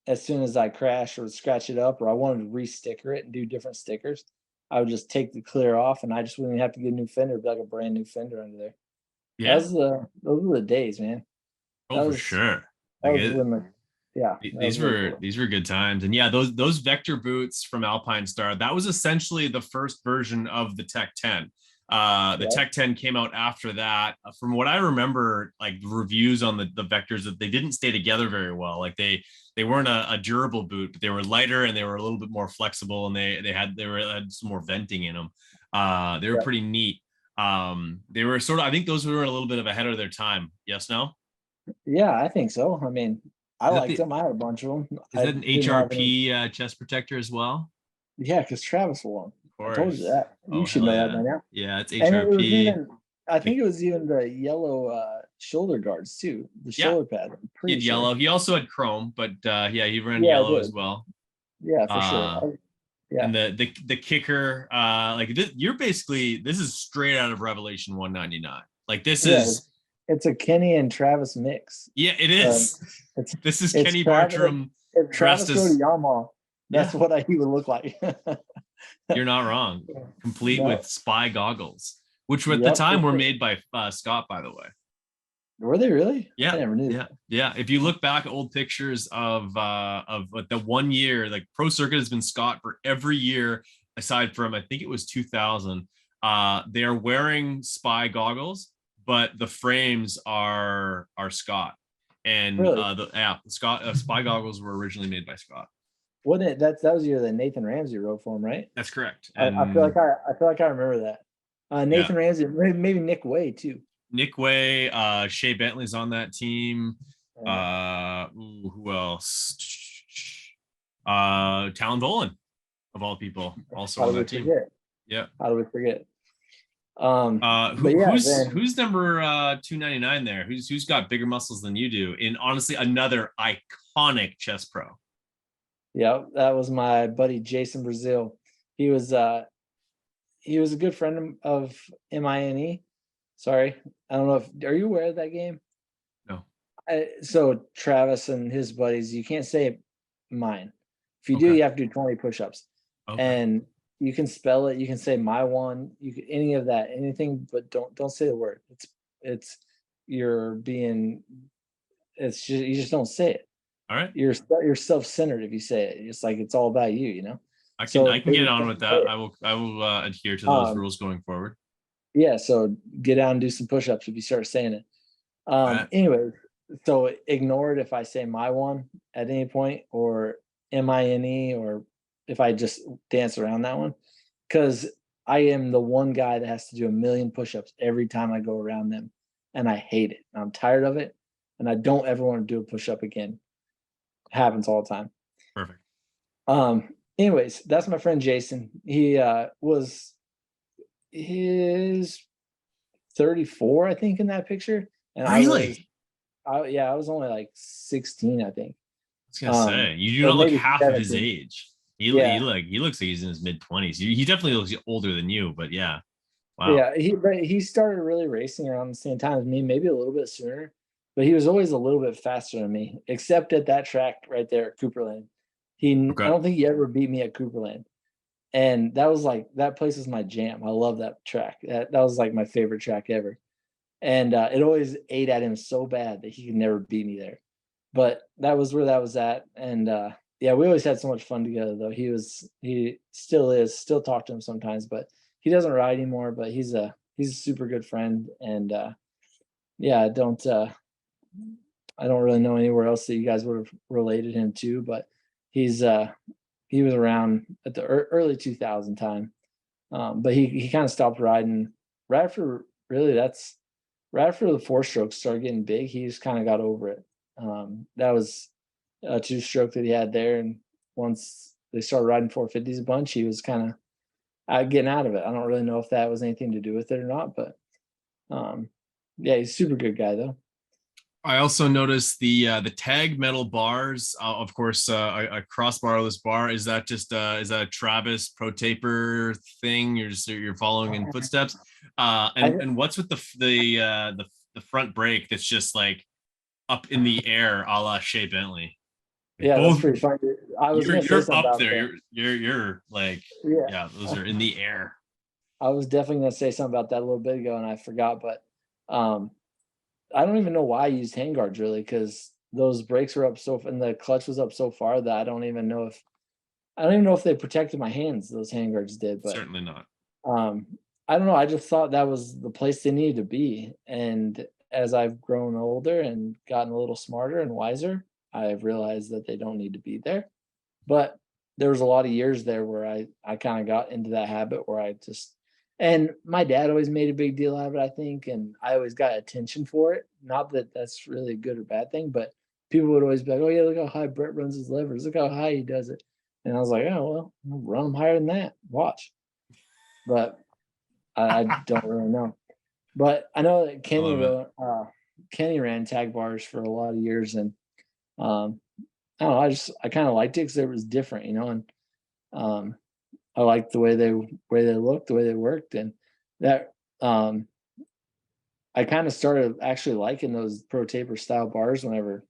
as soon as I crash or scratch it up or I wanted to re-sticker it and do different stickers, I would just take the clear off and I just wouldn't have to get a new fender, it'd be like a brand new fender under there. Yeah. Those were the days, man. Oh, That for was sure. that Like was when the yeah, that was really cool. these were good times. And yeah, those vector boots from Alpine Star, that was essentially the first version of the Tech 10. The Yeah. Tech 10 came out after that. From what I remember, like the reviews on the vectors, that they didn't stay together very well. Like they weren't a durable boot, but they were lighter and they were a little bit more flexible, and had some more venting in them. They were Yeah. pretty neat. They were sort of, I think those were a little bit of ahead of their time. Yes, no? Yeah, I think so. I mean, I Is that liked the them. I had a bunch of them. is I that an didn't have any. HRP chest protector as well? Yeah, because Travis wore them. Of I told you course. that. You Oh, should hell know that yeah. by now. Yeah, it's And it was HRP. even, I The, think it was even the yellow shoulder guards too, the yeah, shoulder pad. I'm he pretty had sure. yellow. He also had chrome, but yeah, he ran Yeah, I yellow as did. well. Yeah, for sure. Uh, Yeah. and the kicker, like this, you're basically, this is straight out of Revelation 199. Like this Yeah. is it's a Kenny and Travis mix. Yeah, it Um, is. it's This is it's Kenny Travis. Bartram If dressed Travis go to as, Yamaha, yeah, that's what he would look like. you're not wrong. Complete No. with spy goggles, which at the Yep. time were made by Scott, by the way. Were they really? I Yeah, never knew yeah, yeah. If you look back at old pictures of the 1 year, like Pro Circuit has been Scott for every year aside from I think it was 2000. They are wearing spy goggles, but the frames are Scott, and Really? the Scott spy goggles were originally made by Scott. Wasn't it? That was the year that Nathan Ramsey wrote for him, right? That's correct. I feel like And I remember that. yeah, Nathan Ramsey, maybe Nick Way too. Nick Way, Shea Bentley's on that team. Uh, Who else? Talon Dolan, of all people, also how on do we that team. forget? Yeah. How do we forget? Who But yeah, then who's number 299 there? Who's got bigger muscles than you do? In honestly, another iconic chess pro. yeah, that was my buddy Jason Brazil. He was he was a good friend of MINE. Sorry, I don't know if are you aware of that game? No. So Travis and his buddies, you can't say mine. If you do, Okay. you have to do 20 push-ups. Okay. And you can spell it, you can say my one, you can any of that, anything, but don't say the word. It's you're being it's just you just don't say it. All right. You're self-centered if you say it. It's like it's all about you, you know? I So can they get would on say with that. I will adhere to it. those rules going forward. Yeah, so get down and do some push-ups if you start saying it. All right. Anyways, so ignore it if I say my one at any point or MINE or if I just dance around that one. Cause I am the one guy that has to do a million push-ups every time I go around them. And I hate it. I'm tired of it. And I don't ever want to do a push-up again. It happens all the time. Perfect. Anyways, that's my friend Jason. He was his 34, I think, in that picture. And Really? I was only like 16, I think. I was gonna say you do Or not look maybe half of his 17. age. Yeah. He looks like he's in his mid 20s. He definitely looks older than you, but yeah. Wow. Yeah, he started really racing around the same time as me, maybe a little bit sooner, but he was always a little bit faster than me, except at that track right there at Cooperland. I Okay. don't think he ever beat me at Cooperland. And that was like that place is my jam. I love that track. That was like my favorite track ever. And it always ate at him so bad that he could never beat me there. But that was where that was at. And yeah, we always had so much fun together though. He still is, still talk to him sometimes, but he doesn't ride anymore, but he's a super good friend. And yeah, I don't really know anywhere else that you guys would have related him to, but he's he was around at the early 2000 time. But he kind of stopped riding right after really that's right after the four strokes started getting big, he just kind of got over it. That was a two stroke that he had there. And once they started riding 450s a bunch, he was kind of getting out of it. I don't really know if that was anything to do with it or not, but yeah, he's a super good guy though. I also noticed the tag metal bars. Of course, a crossbarless bar. Is that a Travis Pro Taper thing? You're following in footsteps. I, And what's with the front brake that's just like up in the air, a la Shea Bentley. Like yeah, that's both, pretty funny. I was gonna say you're something up about there. that. You're like, Yeah, yeah, those are in the air. I was definitely gonna say something about that a little bit ago, and I forgot. But um, I don't even know why I used handguards really, because those brakes were up so and the clutch was up so far that I don't even know if they protected my hands. Those handguards did, but Certainly not. um, I don't know. I just thought that was the place they needed to be. And as I've grown older and gotten a little smarter and wiser, I've realized that they don't need to be there. But there was a lot of years there where I kind of got into that habit where I just and my dad always made a big deal out of it, I think, and I always got attention for it. Not that that's really a good or bad thing, but people would always be like, "Oh yeah, look how high Brett runs his levers. Look how high he does it." And I was like, "Oh well, I'll run them higher than that. Watch." But I don't really know. But I know that I love it. Kenny ran tag bars for a lot of years, and um, I don't know. I kind of liked it because it was different, you know, and um, I liked the way they looked, the way they worked, and that I kind of started actually liking those pro taper style bars whenever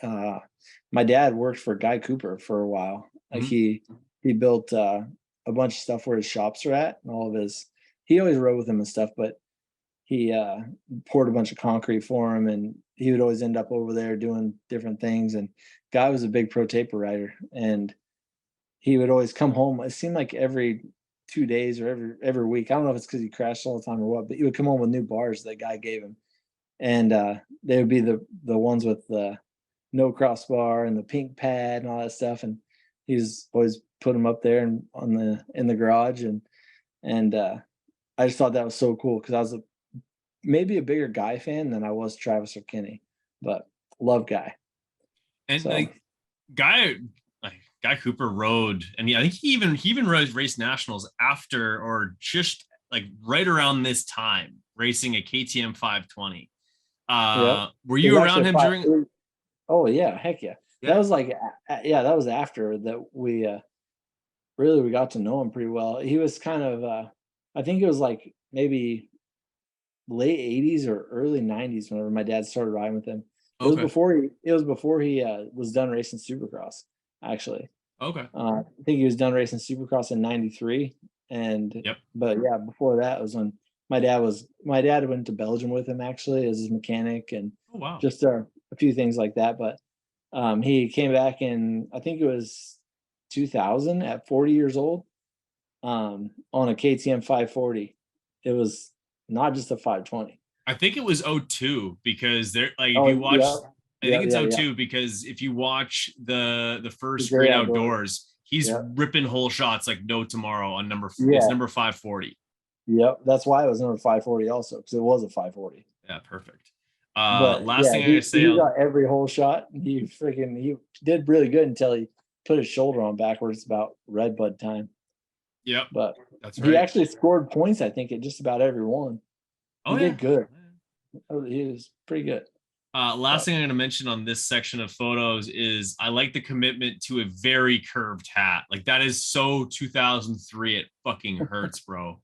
uh my dad worked for Guy Cooper for a while. Like Mhm. he built a bunch of stuff where his shops are at and all of his he always rode with him and stuff, but he poured a bunch of concrete for him and he would always end up over there doing different things. And Guy was a big pro taper rider and he would always come home. It seemed like every 2 days or every week. I don't know if it's because he crashed all the time or what, but he would come home with new bars that Guy gave him. And they would be the ones with the no crossbar and the pink pad and all that stuff. And he's always put them up there and on the in the garage. And I just thought that was so cool because I was maybe a bigger Guy fan than I was Travis or Kenny, but love Guy. And So like Guy, like Guy Cooper rode, and I think he even rode race nationals after or just like right around this time, racing a KTM 520. yeah, Were it was you around actually a him five. during? Oh yeah, heck yeah. That Yeah. was like yeah, that was after that we really we got to know him pretty well. He was kind of I think it was like maybe late 80s or early 90s whenever my dad started riding with him. Okay. It was before he was done racing Supercross actually. Okay. I think he was done racing Supercross in '93 and Yep. but yeah, before that was when my dad went to Belgium with him actually as his mechanic and Oh wow. just a few things like that, but he came back in, I think it was 2000 at 40 years old, on a KTM 540. It was not just a 520. I think it was '02 because there, like, if you Oh, watch, yeah, I think it's yeah. '02 because if you watch the The first great Great outdoors. Outdoors, he's Yeah, ripping whole shots like no tomorrow on it's yeah, number 540. yep. That's why it was number 540 also because it was a 540. Yeah, perfect. But Last yeah, thing I gotta say, he got every whole shot. He did really good until he put his shoulder on backwards about red bud time. yep, But that's he right. actually scored points, I think, at just about every one. Oh He yeah. did good. Oh, he was pretty good. Last But thing I'm going to mention on this section of photos is I like the commitment to a very curved hat. Like that is so 2003. It fucking hurts, bro.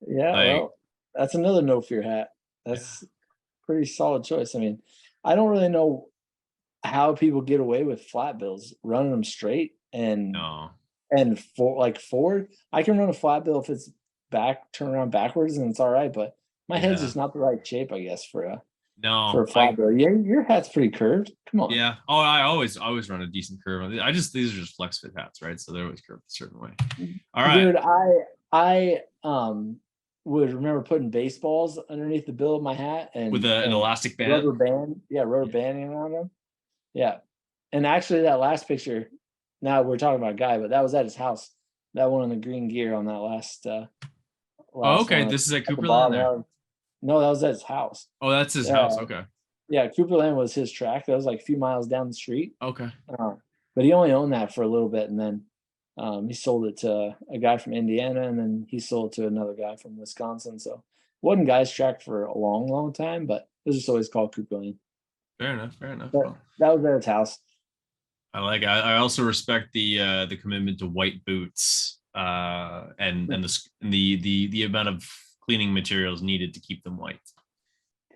yeah, Like, well, that's another no fear hat. yeah, That's pretty solid choice. I mean, I don't really know how people get away with flat bills, running them straight no, and for like forward. I can run a flat bill if it's back, turn around backwards, and it's all right. But my head's yeah, just not the right shape, I guess, for no. a flat bill. Yeah, your hat's pretty curved. Come on. Yeah. Oh, I always run a decent curve. These are just flex fit hats, right? So they're always curved a certain way. All right. Dude, I would remember putting baseballs underneath the bill of my hat With an and elastic band. rubber Yeah. banding around them. Yeah. And actually that last picture, now we're talking about a guy, but that was at his house. That one in the green gear on that Oh, last okay. one This is at at the Cooperland bottom. there. No, that was at his house. Oh, that's his house. Uh, Okay. yeah, Cooperland was his track. That was like a few miles down the street. Okay. Uh, but he only owned that for a little bit, and then he sold it to a guy from Indiana, and then he sold it to another guy from Wisconsin. So it wasn't guys track for a long, long time, but it was just always called Cooper Lane. Fair enough. Fair enough. But Well, that was at his house. I like. I also respect the commitment to white boots, and the amount of cleaning materials needed to keep them white.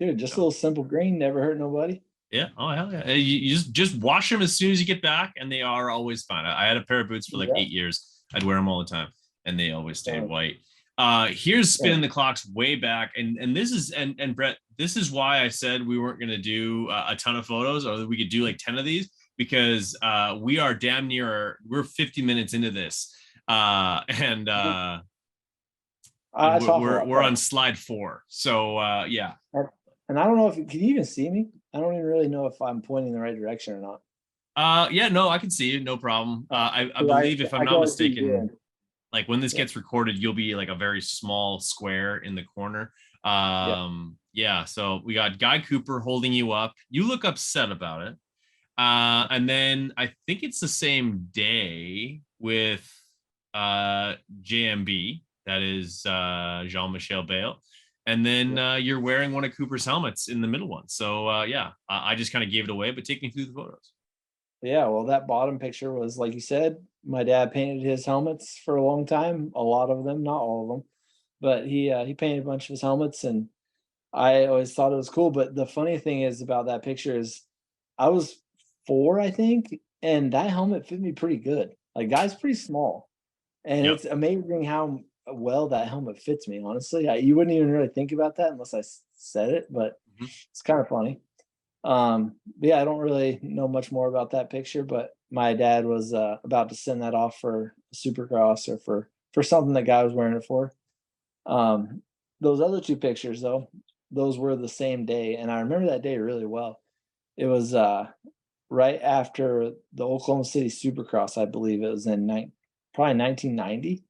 Dude, just a So little simple green, never hurt nobody. yeah. Oh hell yeah. You just wash them as soon as you get back, and they are always fine. I had a pair of boots for like Yeah. 8 years. I'd wear them all the time, and they always stayed Same, white. Here's spinning same. the clocks way back, and this is and Brett, this is why I said we weren't gonna do a ton of photos, or that we could do like 10 of these because we are damn near we're 50 minutes into this, and I talk a lot, we're but on slide 4. So yeah. and, and I don't know if can you even see me? I don't even really know if I'm pointing in the right direction or not. Yeah, no, I can see you, no problem. I 'Cause believe if I'm I not can only see you. mistaken, like when this Yeah, gets recorded, you'll be like a very small square in the corner. yeah. Yeah, so we got Guy Cooper holding you up. You look upset about it. And then I think it's the same day with JMB, that is Jean-Michel Bale. And then Yeah. you're wearing one of Cooper's helmets in the middle one. So yeah, I just kind of gave it away, but take me through the photos. Yeah, well, that bottom picture was like you said, my dad painted his helmets for a long time, a lot of them, not all of them, but he painted a bunch of his helmets and I always thought it was cool, but the funny thing is about that picture is I was 4, I think, and that helmet fit me pretty good. Like, guy's pretty small, and Yep. it's amazing how well that helmet fits me, honestly. You wouldn't even really think about that unless I said it, but Mhm. it's kind of funny. But yeah, I don't really know much more about that picture, but my dad was about to send that off for Supercross or for something that guy was wearing it for. Um, those other 2 pictures though, those were the same day, and I remember that day really well. It was, right after the Oklahoma City Supercross, I believe it was in probably 1990.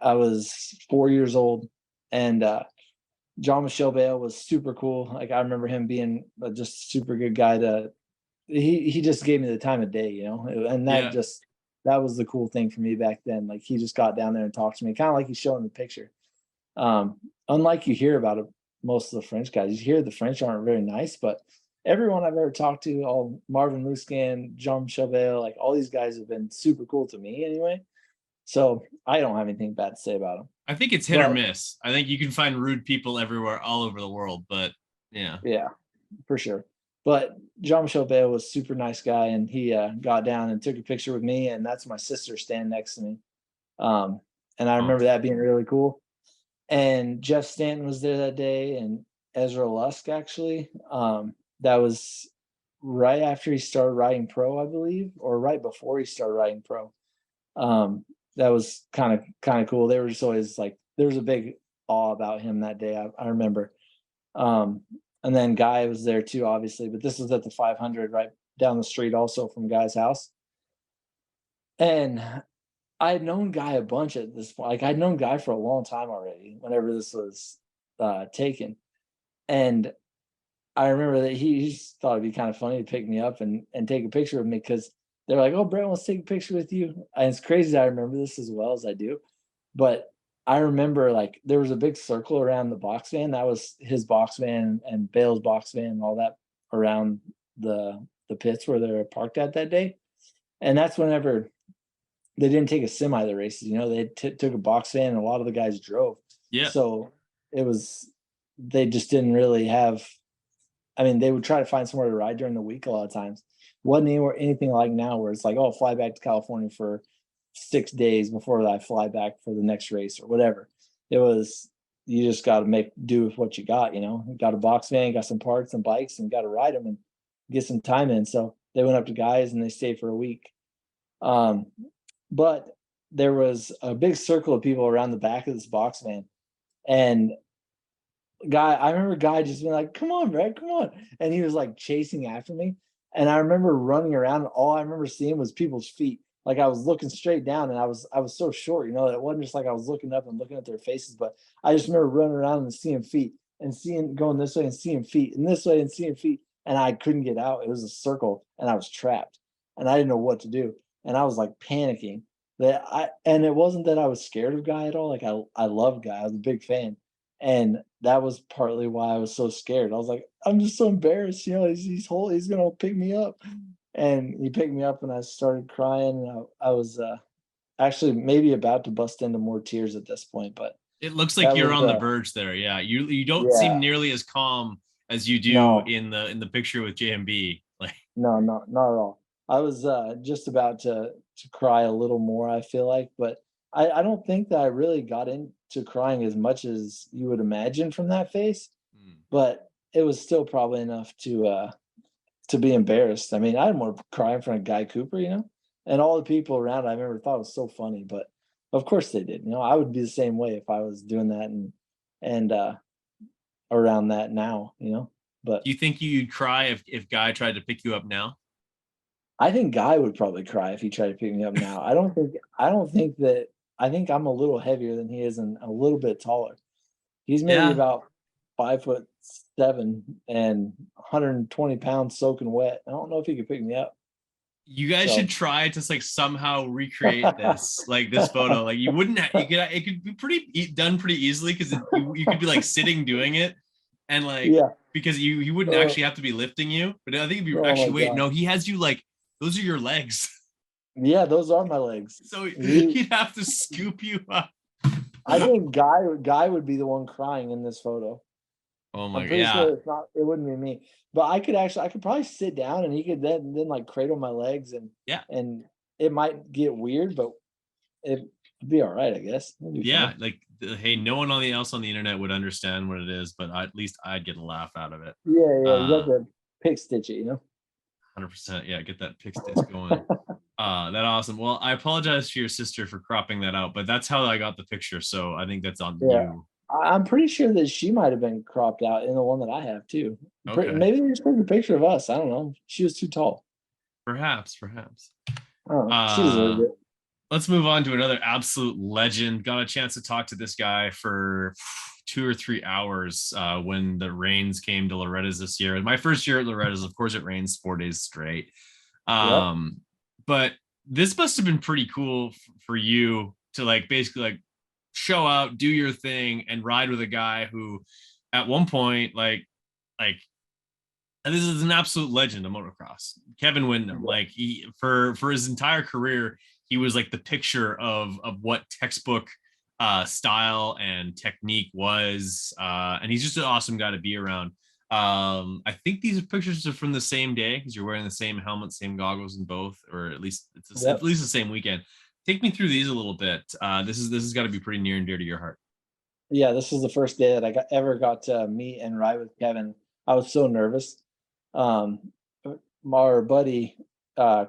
I was 4 years old, and, Jean-Michel Bale was super cool. Like, I remember him being, just a super good guy to he just gave me the time of day, and Yeah. that was the cool thing for me back then. Like, he just got down there and talked to me, kinda like he's showing the picture. Um, Unlike you hear about it, most of the French guys, you hear the French aren't very nice, but everyone I've ever talked to, all Marvin Muscan, Jean Chauvel, like all these guys have been super cool to me anyway. So I don't have anything bad to say about them. I think it's hit or But miss. I think you can find rude people everywhere, all over the world. But yeah. yeah, for sure. But Jean-Michel Bale was super nice guy, and he got down and took a picture with me, and that's my sister standing next to me. Um, and I Oh, remember that being really cool. And Jeff Stanton was there that day, and Ezra Lusk actually. That was right after he started riding pro, I believe, or right before he started riding pro. Um, that was kind of cool. They were just always like there was a big awe about him that day. I remember. Um, and then Guy was there too, obviously, but this was at the 500 right down the street, also from Guy's house. And I had known Guy a bunch at this point. Like I'd known Guy for a long time already. Whenever this was taken, and I remember that he just thought it'd be kind of funny to pick me up and take a picture with me because they're like, "Oh, Brett wants to take a picture with you." And it's crazy that I remember this as well as I do. But I remember like there was a big circle around the box van. That was his box van and Bale's box van and all that around the pits where they were parked at that day. And that's whenever they didn't take a semi the races. They took a box van and a lot of the guys drove. yeah. So it was they just didn't really have. I mean, they would try to find somewhere to ride during the week a lot of times. Wasn't anywhere anything like now where it's like, oh, fly back to California for 6 days before I fly back for the next race or whatever. It was you just got to make do with what you got. You got a box van, got some parts and bikes, and got to ride them and get some time in. So they went up to guys and they stayed for a week. Um, but there was a big circle of people around the back of this box van, and I remember Guy just being like, "Come on, Brett, come on!" And he was like chasing after me, and I remember running around. And all I remember seeing was people's feet. Like I was looking straight down, and I was so short, that it wasn't just like I was looking up and looking at their faces, but I just remember running around and seeing feet, and seeing going this way and seeing feet, and this way and seeing feet, and I couldn't get out. It was a circle, and I was trapped, and I didn't know what to do, and I was like panicking. And it wasn't that I was scared of Guy at all. Like I loved Guy. I was a big fan, and that was partly why I was so scared. I was like, I'm just so embarrassed. He's gonna pick me up, and he picked me up, and I started crying. And I was actually maybe about to bust into more tears at this point, but It looks like that you're was on the verge there. Yeah. You don't seem yeah, nearly as calm as you do no, in the picture with JMB. Like, no, no, not at all. I was just about to cry a little more. I feel like, but I don't think that I really got into crying as much as you would imagine from that face, hmm. but it was still probably enough to be embarrassed. I mean, I didn't want to cry in front of Guy Cooper. And all the people around I remember thought it was so funny, but of course they did. I would be the same way if I was doing that and around that now. But Do you think you'd cry if Guy tried to pick you up now? I think Guy would probably cry if he tried to pick me up now. I don't think that I think I'm a little heavier than he is and a little bit taller. He's maybe Yeah. about 5'7" and 120 pounds soaking wet. I don't know if he could pick me up. You guys should So try to like somehow recreate this, like this photo. Like you wouldn't, you could, it could be done pretty easily because you could be like sitting doing it, and like yeah. because you wouldn't Uh, actually have to be lifting you, but I think it'd be oh my actually wait god. no, he has you like those are your legs, Yeah, those are my legs. so He he'd have to scoop you up. I think Guy would be the one crying in this photo. Oh I'm my, pretty yeah, sure it wouldn't be me. But I could probably sit down and he could then like cradle my legs yeah, and it might get weird, but it'd be all right, I guess. It'd be yeah. fun. Like, hey, no one on the else on the internet would understand what it is, but at least I'd get a laugh out of it. Yeah, yeah, you got Uh, to pick stitch it, you know? 100%. Yeah, get that pick stitch going. That awesome. Well, I apologize to your sister for cropping that out, but that's how I got the picture. So I think that's on Yeah. you. I'm pretty sure that she might have been cropped out in the one that I have too. Okay. Maybe they just took a picture of us. I don't know. She was too tall. Perhaps, perhaps. I don't know. She deserved Uh, it. let's move on to another absolute legend. Got a chance to talk to this guy for 2 or 3 hours when the rains came to Loretta's this year. My first year at Loretta's, of course, it rains 4 days straight. Yep. Um, but this must have been pretty cool for you to like basically like show out, do your thing, and ride with a guy who, at one point, like and this is an absolute legend of motocross. Kevin Windham, Yeah. like he for his entire career, he was like the picture of what textbook style and technique was, and he's just an awesome guy to be around. I think these pictures are from the same day because you're wearing the same helmet, same goggles in both, or at least it's at Yep. least the same weekend. Take me through these a little bit. This has got to be pretty near and dear to your heart. Yeah, this was the first day that ever got to meet and ride with Kevin. I was so nervous. Um, our buddy,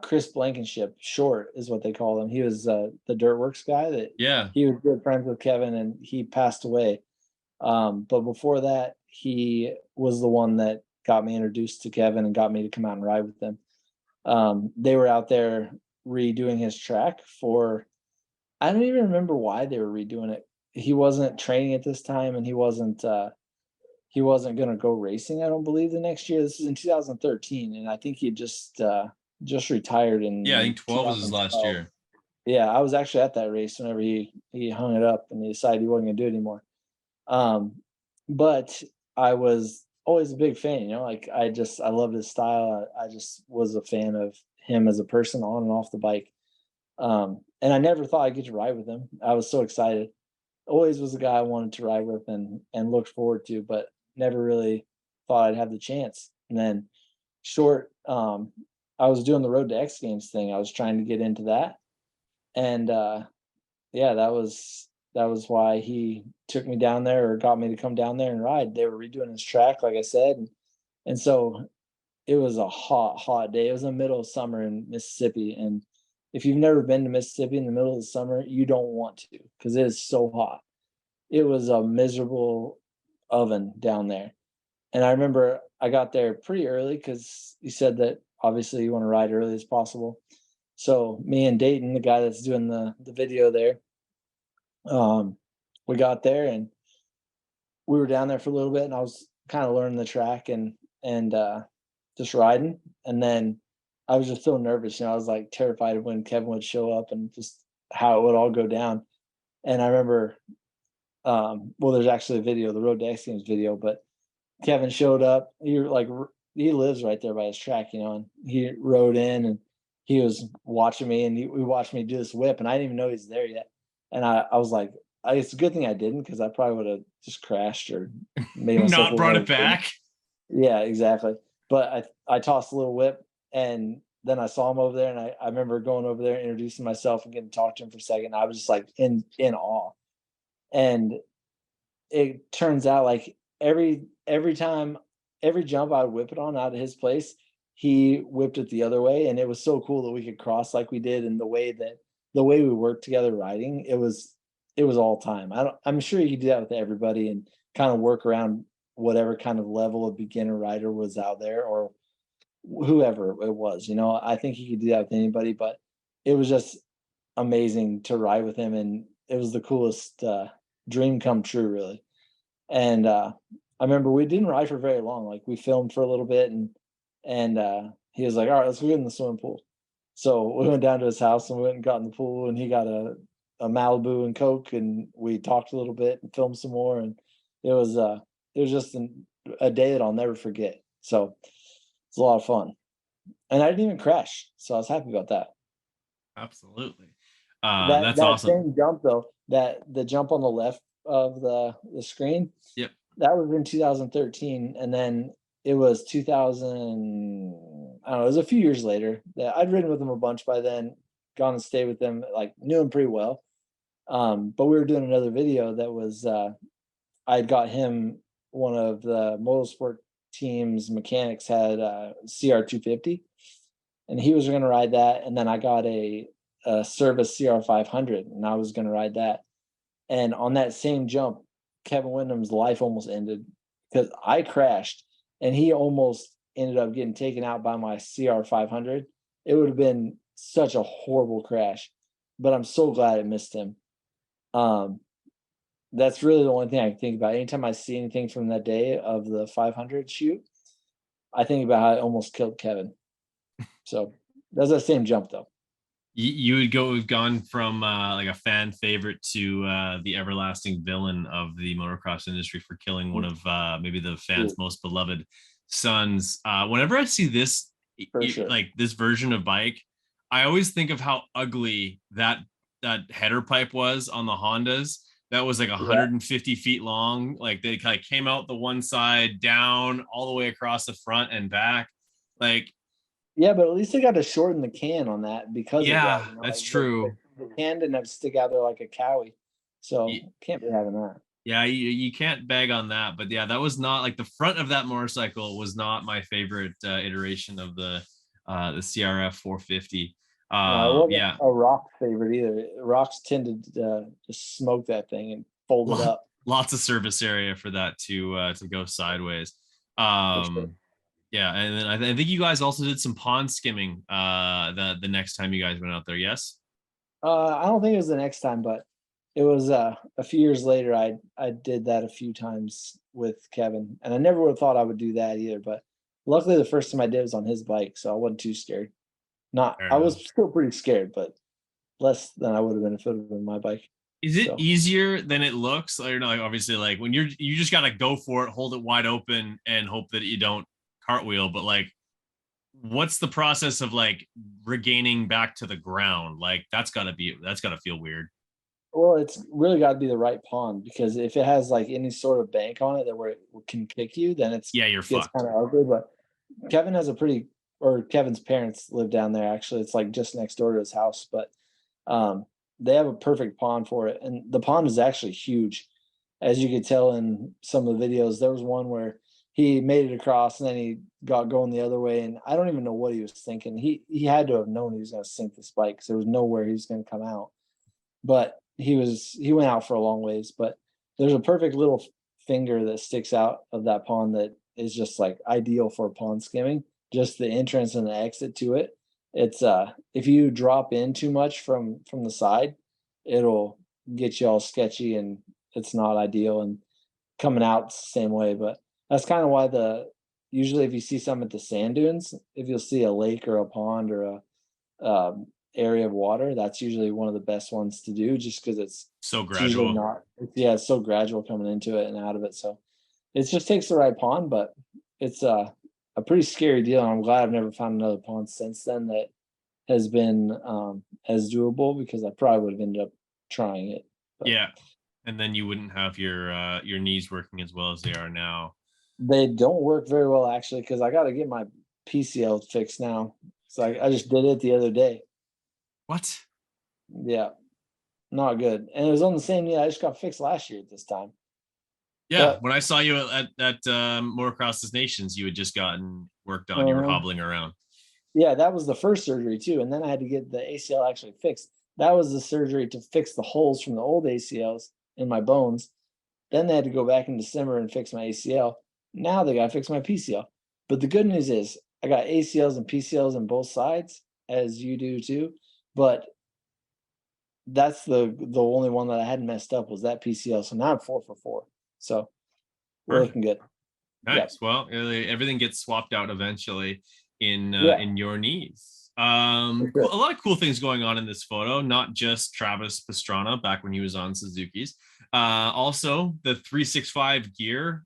Chris Blankenship, Short is what they call him. He was the Dirtworks guy that Yeah, he was good friends with Kevin, and he passed away. But before that, he was the one that got me introduced to Kevin and got me to come out and ride with them. They were out there redoing his track for, I don't even remember why they were redoing it. He wasn't training at this time, and he wasn't gonna go racing, I don't believe, the next year. This is in 2013, and I think he just retired yeah. I in think 12 was his last 2012. year. Yeah, I was actually at that race whenever he hung it up and he decided he wasn't gonna do it anymore. Um, but I was always a big fan, you know, like I loved his style. I just was a fan of him as a person on and off the bike. And I never thought I'd get to ride with him. I was so excited. Always was a guy I wanted to ride with and looked forward to, but never really thought I'd have the chance. And then short, I was doing the Road to X Games thing. I was trying to get into that. And yeah, that was why he took me down there or got me to come down there and ride. They were redoing his track, like I said, and so it was a hot, hot day. It was in the middle of summer in Mississippi, and if you've never been to Mississippi in the middle of the summer, you don't want to because it is so hot. It was a miserable oven down there, and I remember I got there pretty early because you said that obviously you want to ride early as possible. So me and Dayton, the guy that's doing the video there, um, we got there and we were down there for a little bit, and I was kind of learning the track and just riding. And then I was just so nervous, you know, I was like terrified of when Kevin would show up and just how it would all go down. And I remember, well, there's actually a video, the Road to X Games video, but Kevin showed up. He lives right there by his track, you know, and he rode in and he was watching me and we watched me do this whip, and I didn't even know he's there yet. And I was like, it's a good thing I didn't because I probably would have just crashed or made myself Not look brought like it back. yeah, exactly. But I tossed a little whip and then I saw him over there and I remember going over there, introducing myself and getting to talk to him for a second. I was just like in awe. And it turns out like every time, every jump I would whip it on out of his place, he whipped it the other way. And it was so cool that we could cross like we did, and the way we worked together riding, it was all time. I'm sure you could do that with everybody and kind of work around whatever kind of level of beginner rider was out there or whoever it was, you know. I think he could do that with anybody, but it was just amazing to ride with him, and it was the coolest dream come true, really. And I remember we didn't ride for very long. Like we filmed for a little bit, and he was like, "All right, let's go get in the swimming pool." So we went down to his house and we went and got in the pool, and he got a Malibu and Coke, and we talked a little bit and filmed some more, and it was uh it was just a day that I'll never forget. So it's a lot of fun, and I didn't even crash, so I was happy about that. Absolutely. That That's that awesome. same jump though, that the jump on the left of the screen, Yep. that was in 2013, and then it was 2000. I don't know. It was a few years later that I'd ridden with him a bunch by then, gone and stayed with him, like knew him pretty well. But we were doing another video that was I'd got him one of the motorsport team's mechanics had CR 250, and he was going to ride that, and then I got a service CR 500, and I was going to ride that. And on that same jump, Kevin Windham's life almost ended because I crashed and he almost ended up getting taken out by my CR 500. It would have been such a horrible crash, but I'm so glad it missed him. Um, that's really the only thing I can think about. Anytime I see anything from that day of the 500 shoot, I think about how I almost killed Kevin. So that's that same jump though. You would have gone from like a fan favorite to the everlasting villain of the motocross industry for killing one of maybe the fans' most beloved sons. Whenever I see this, For sure. like this version of bike, I always think of how ugly that header pipe was on the Hondas. That was like Yeah. 150 feet long. Like they kind of came out the one side, down all the way across the front and back. Like, Yeah, but at least they got to shorten the can on that because of that. yeah, You know, that's like the, true. the, the can didn't have to stick out there like a cowie. So can't be having that. Yeah, you can't beg on that, but yeah, that was not like the front of that motorcycle was not my favorite iteration of the CRF 450. No, it wasn't Yeah, a rock favorite either. Rocks tended to just smoke that thing and fold it up lots of service area for that to go sideways. for sure. Yeah, and then I think you guys also did some pond skimming the next time you guys went out there. Yes. I don't think it was the next time, but it was a few years later. I did that a few times with Kevin, and I never would have thought I would do that either. But luckily, the first time I did was on his bike, so I wasn't too scared. Not, Fair I enough. was still pretty scared, but less than I would have been if it would have been my bike. Is it So, easier than it looks? Or no, like obviously, like when you just gotta go for it, hold it wide open, and hope that you don't cartwheel. But like, what's the process of like regaining back to the ground? Like that's gotta feel weird. well, it's really got to be the right pond because if it has like any sort of bank on it that where it can kick you, then it's Yeah, you're gets fucked. kind of ugly. But Kevin has a pretty, or Kevin's parents live down there. Actually, it's like just next door to his house, but um, they have a perfect pond for it, and the pond is actually huge, as you could tell in some of the videos. There was one where he made it across, and then he got going the other way, and I don't even know what he was thinking. He had to have known he was going to sink this bike because there was nowhere he was going to come out. But he went out for a long ways. But there's a perfect little finger that sticks out of that pond that is just like ideal for pond skimming. Just the entrance and the exit to it. It's if you drop in too much from the side, it'll get you all sketchy and it's not ideal. And coming out the same way. But that's kind of why the usually if you see some at the sand dunes, if you'll see a lake or a pond or a area of water, that's usually one of the best ones to do just because So it's usually gradual. not yeah, it's so gradual coming into it and out of it. So it just takes the right pond, but it's a pretty scary deal. And I'm glad I've never found another pond since then that has been as doable because I probably would have ended up trying it. But Yeah. And then you wouldn't have your knees working as well as they are now. they don't work very well actually because I got to get my PCL fixed now. So I just did it the other day. What? Yeah, not good. And it was on the same knee I just got fixed last year at this time. Yeah, But when I saw you at Motocross This Nations, you had just gotten worked on. You were uh, hobbling around. yeah, that was the first surgery too. And then I had to get the ACL actually fixed. That was the surgery to fix the holes from the old ACLs in my bones. Then they had to go back in December and fix my ACL. Now they got to fix my PCL. But the good news is I got ACLs and PCLs on both sides, as you do too. But that's the only one that I hadn't messed up was that PCL. So now I'm 4 for 4. So we're Perfect. looking good. Yeah. Nice. Well, everything gets swapped out eventually Yeah. in your knees. For sure. A lot of cool things going on in this photo. Not just Travis Pastrana back when he was on Suzuki's. Also the 365 gear.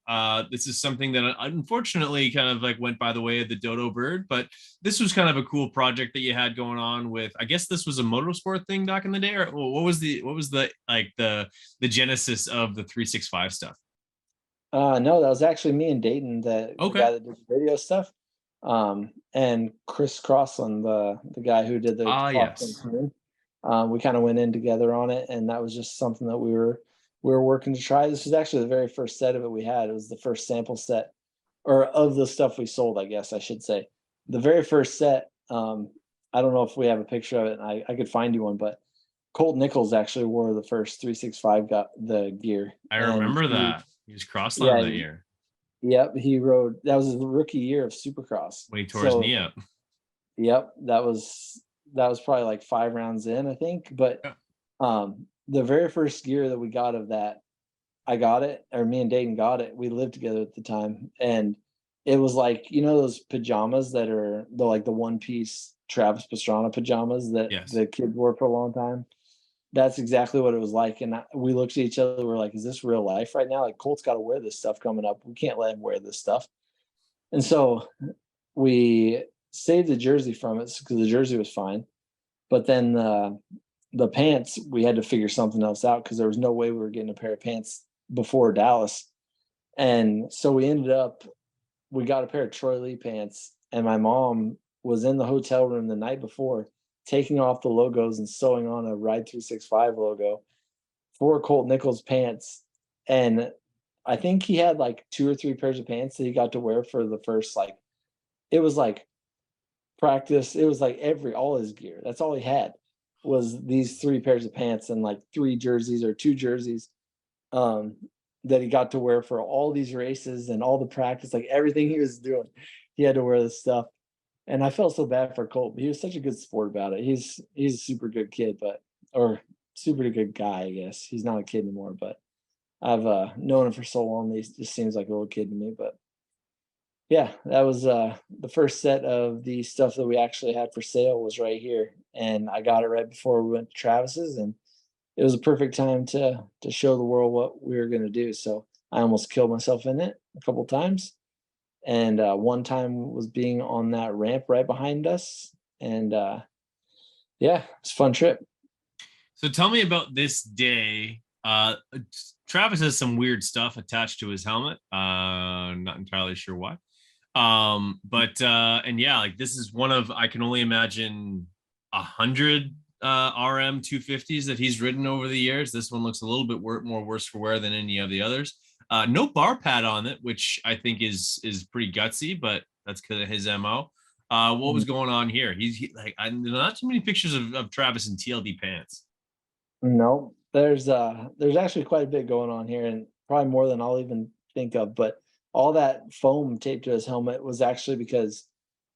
This is something that unfortunately kind of like went by the way of the dodo bird, but this was kind of a cool project that you had going on with. I guess this was a motorsport thing back in the day, or what was the like the genesis of the 365 stuff? No, that was actually me and Dayton, the Okay. guy that did the video stuff, and Chris Crossland, the guy who did the Ah, cross yes. team. We kind of went in together on it, and that was just something that we were working to try. This was actually the very first set of it we had. It was the first sample set, or of the stuff we sold, I guess I should say. The very first set. I don't know if we have a picture of it. And I could find you one, but Colt Nichols actually wore the first 365 got the gear, I and remember he, that. He was crossland yeah, that year yep, he rode. That was his rookie year of Supercross. when he tore his So, knee up. yep, that was probably like 5 rounds in, I think. But Yeah. the very first gear that we got of that, I got it, or me and Dayton got it. We lived together at the time, and it was like, those pajamas that are the one piece Travis Pastrana pajamas that Yes. the kids wore for a long time. That's exactly what it was like. And we looked at each other. We're like, "Is this real life right now? Like Colt's got to wear this stuff coming up. We can't let him wear this stuff." And so we saved the jersey from it because the jersey was fine. But then the pants, we had to figure something else out because there was no way we were getting a pair of pants before Dallas. And so we got a pair of Troy Lee pants, and my mom was in the hotel room the night before taking off the logos and sewing on a Ride 365 logo for Colt Nichols pants. And I think he had like 2 or 3 pairs of pants that he got to wear for the first, like, it was like practice. It was like all his gear. That's all he had was these 3 pairs of pants and like 3 jerseys or 2 jerseys, um, that he got to wear for all these races and all the practice, like everything he was doing. He had to wear this stuff. And I felt so bad for Colt. He was such a good sport about it. He's a super good kid, or super good guy, I guess. He's not a kid anymore, but I've known him for so long that he just seems like a little kid to me. But yeah, that was the first set of the stuff that we actually had for sale was right here, and I got it right before we went to Travis's, and it was a perfect time to show the world what we were going to do. So I almost killed myself in it a couple times, and one time was being on that ramp right behind us, and yeah, it's a fun trip. So tell me about this day. Travis has some weird stuff attached to his helmet. Not entirely sure why. But and yeah, like this is one of I can only imagine 100 RM 250s that he's ridden over the years. This one looks a little bit more worse for wear than any of the others. No bar pad on it, which I think is pretty gutsy, but that's because of his mo. What was Mhm. going on here? Like not too many pictures of Travis in TLD pants. No, there's actually quite a bit going on here, and probably more than I'll even think of. But all that foam taped to his helmet was actually because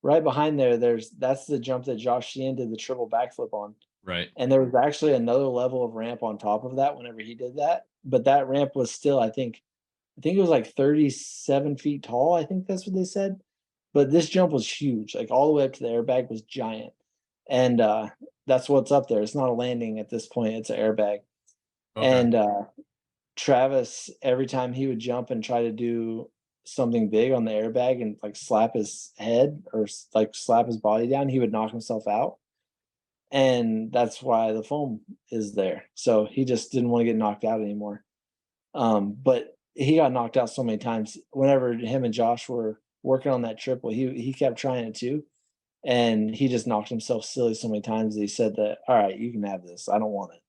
right behind there, that's the jump that Josh Sheehan did the triple backflip on. Right. And there was actually another level of ramp on top of that whenever he did that. But that ramp was still, I think it was like 37 feet tall. I think that's what they said. But this jump was huge, like all the way up to the airbag was giant. And that's what's up there. It's not a landing at this point, it's an airbag. Okay. And Travis, every time he would jump and try to do something big on the airbag and like slap his head or like slap his body down, he would knock himself out. And that's why the foam is there. So he just didn't want to get knocked out anymore. But he got knocked out so many times. Whenever him and Josh were working on that triple, he kept trying it too, and he just knocked himself silly so many times that he said that, "All right, you can have this. I don't want it."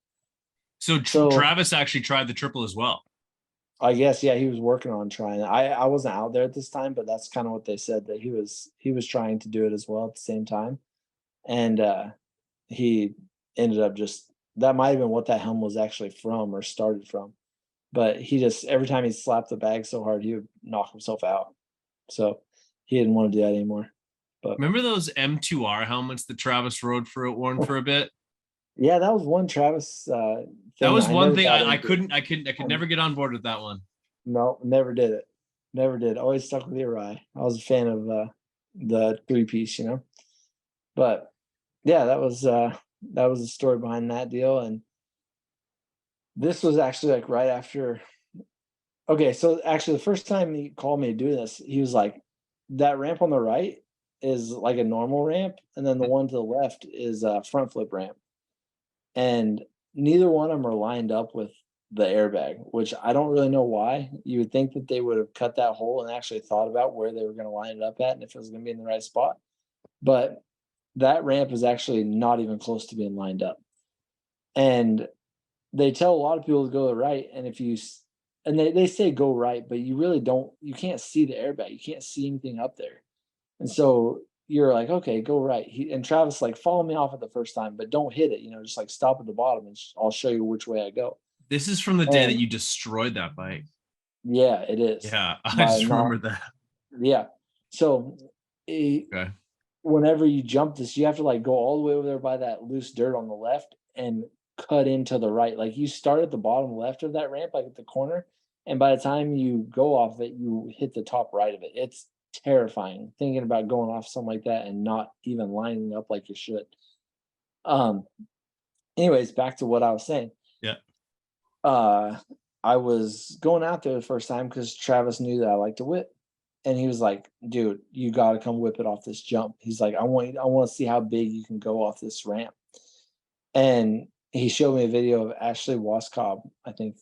So So Travis actually tried the triple as well. I guess, yeah, he was working on trying it. I wasn't out there at this time, but that's kind of what they said, that he was trying to do it as well at the same time, and he ended up just that might have been what that helm was actually from or started from. But he just every time he slapped the bag so hard, he would knock himself out. So he didn't want to do that anymore. But Remember those M2R helmets that Travis rode for one for a bit? yeah, that was one Travis That thing that was I one never thing got I into. couldn't I could never get on board with that one. No, never did it. Never did. Always stuck with the Arai. I was a fan of the 3 piece, But yeah, that was the story behind that deal. And this was actually like right after. Okay, so actually the first time he called me to do this, he was like, that ramp on the right is like a normal ramp, and then the one to the left is a front flip ramp. And neither one of them are lined up with the airbag, which I don't really know why. You would think that they would have cut that hole and actually thought about where they were going to line it up at and if it was going to be in the right spot. But that ramp is actually not even close to being lined up. And they tell a lot of people to go right. And if you, and they say go right, but you really don't, you can't see the airbag. You can't see anything up there. And so you're like, okay, go right. And Travis like, follow me off at the first time, but don't hit it. Just like stop at the bottom and I'll show you which way I go. This is from the day that And you destroyed that bike. yeah, it is. Yeah, I By just not, remember that. yeah. So it, Okay. whenever you jump this, you have to like go all the way over there by that loose dirt on the left and cut into the right. Like you start at the bottom left of that ramp, like at the corner, and by the time you go off it, you hit the top right of it. It's terrifying thinking about going off something like that and not even lining up like you should. Um, anyways, back to what I was saying. Yeah. Uh, I was going out there the first time because Travis knew that I like to whip. And he was like, dude, you got to come whip it off this jump. He's like, I want to see how big you can go off this ramp. And he showed me a video of Ashley Waskob, I think,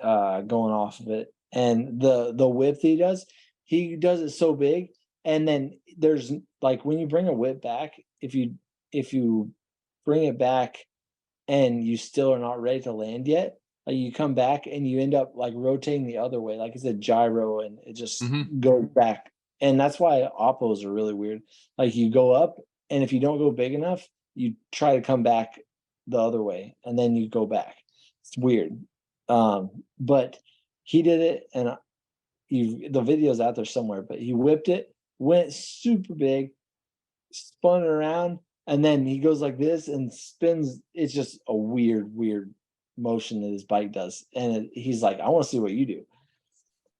going off of it. And the whip that he does it so big. And then there's like when you bring a whip back, if you bring it back and you still are not ready to land yet, like you come back and you end up like rotating the other way, like it's a gyro and it just Mm-hmm. goes back. And that's why oppos are really weird. Like you go up, and if you don't go big enough, you try to come back the other way, and then you go back. It's weird. But he did it, and the video's out there somewhere. But he whipped it, went super big, spun it around, and then he goes like this and spins. It's just a weird motion that his bike does. And he's like, I want to see what you do.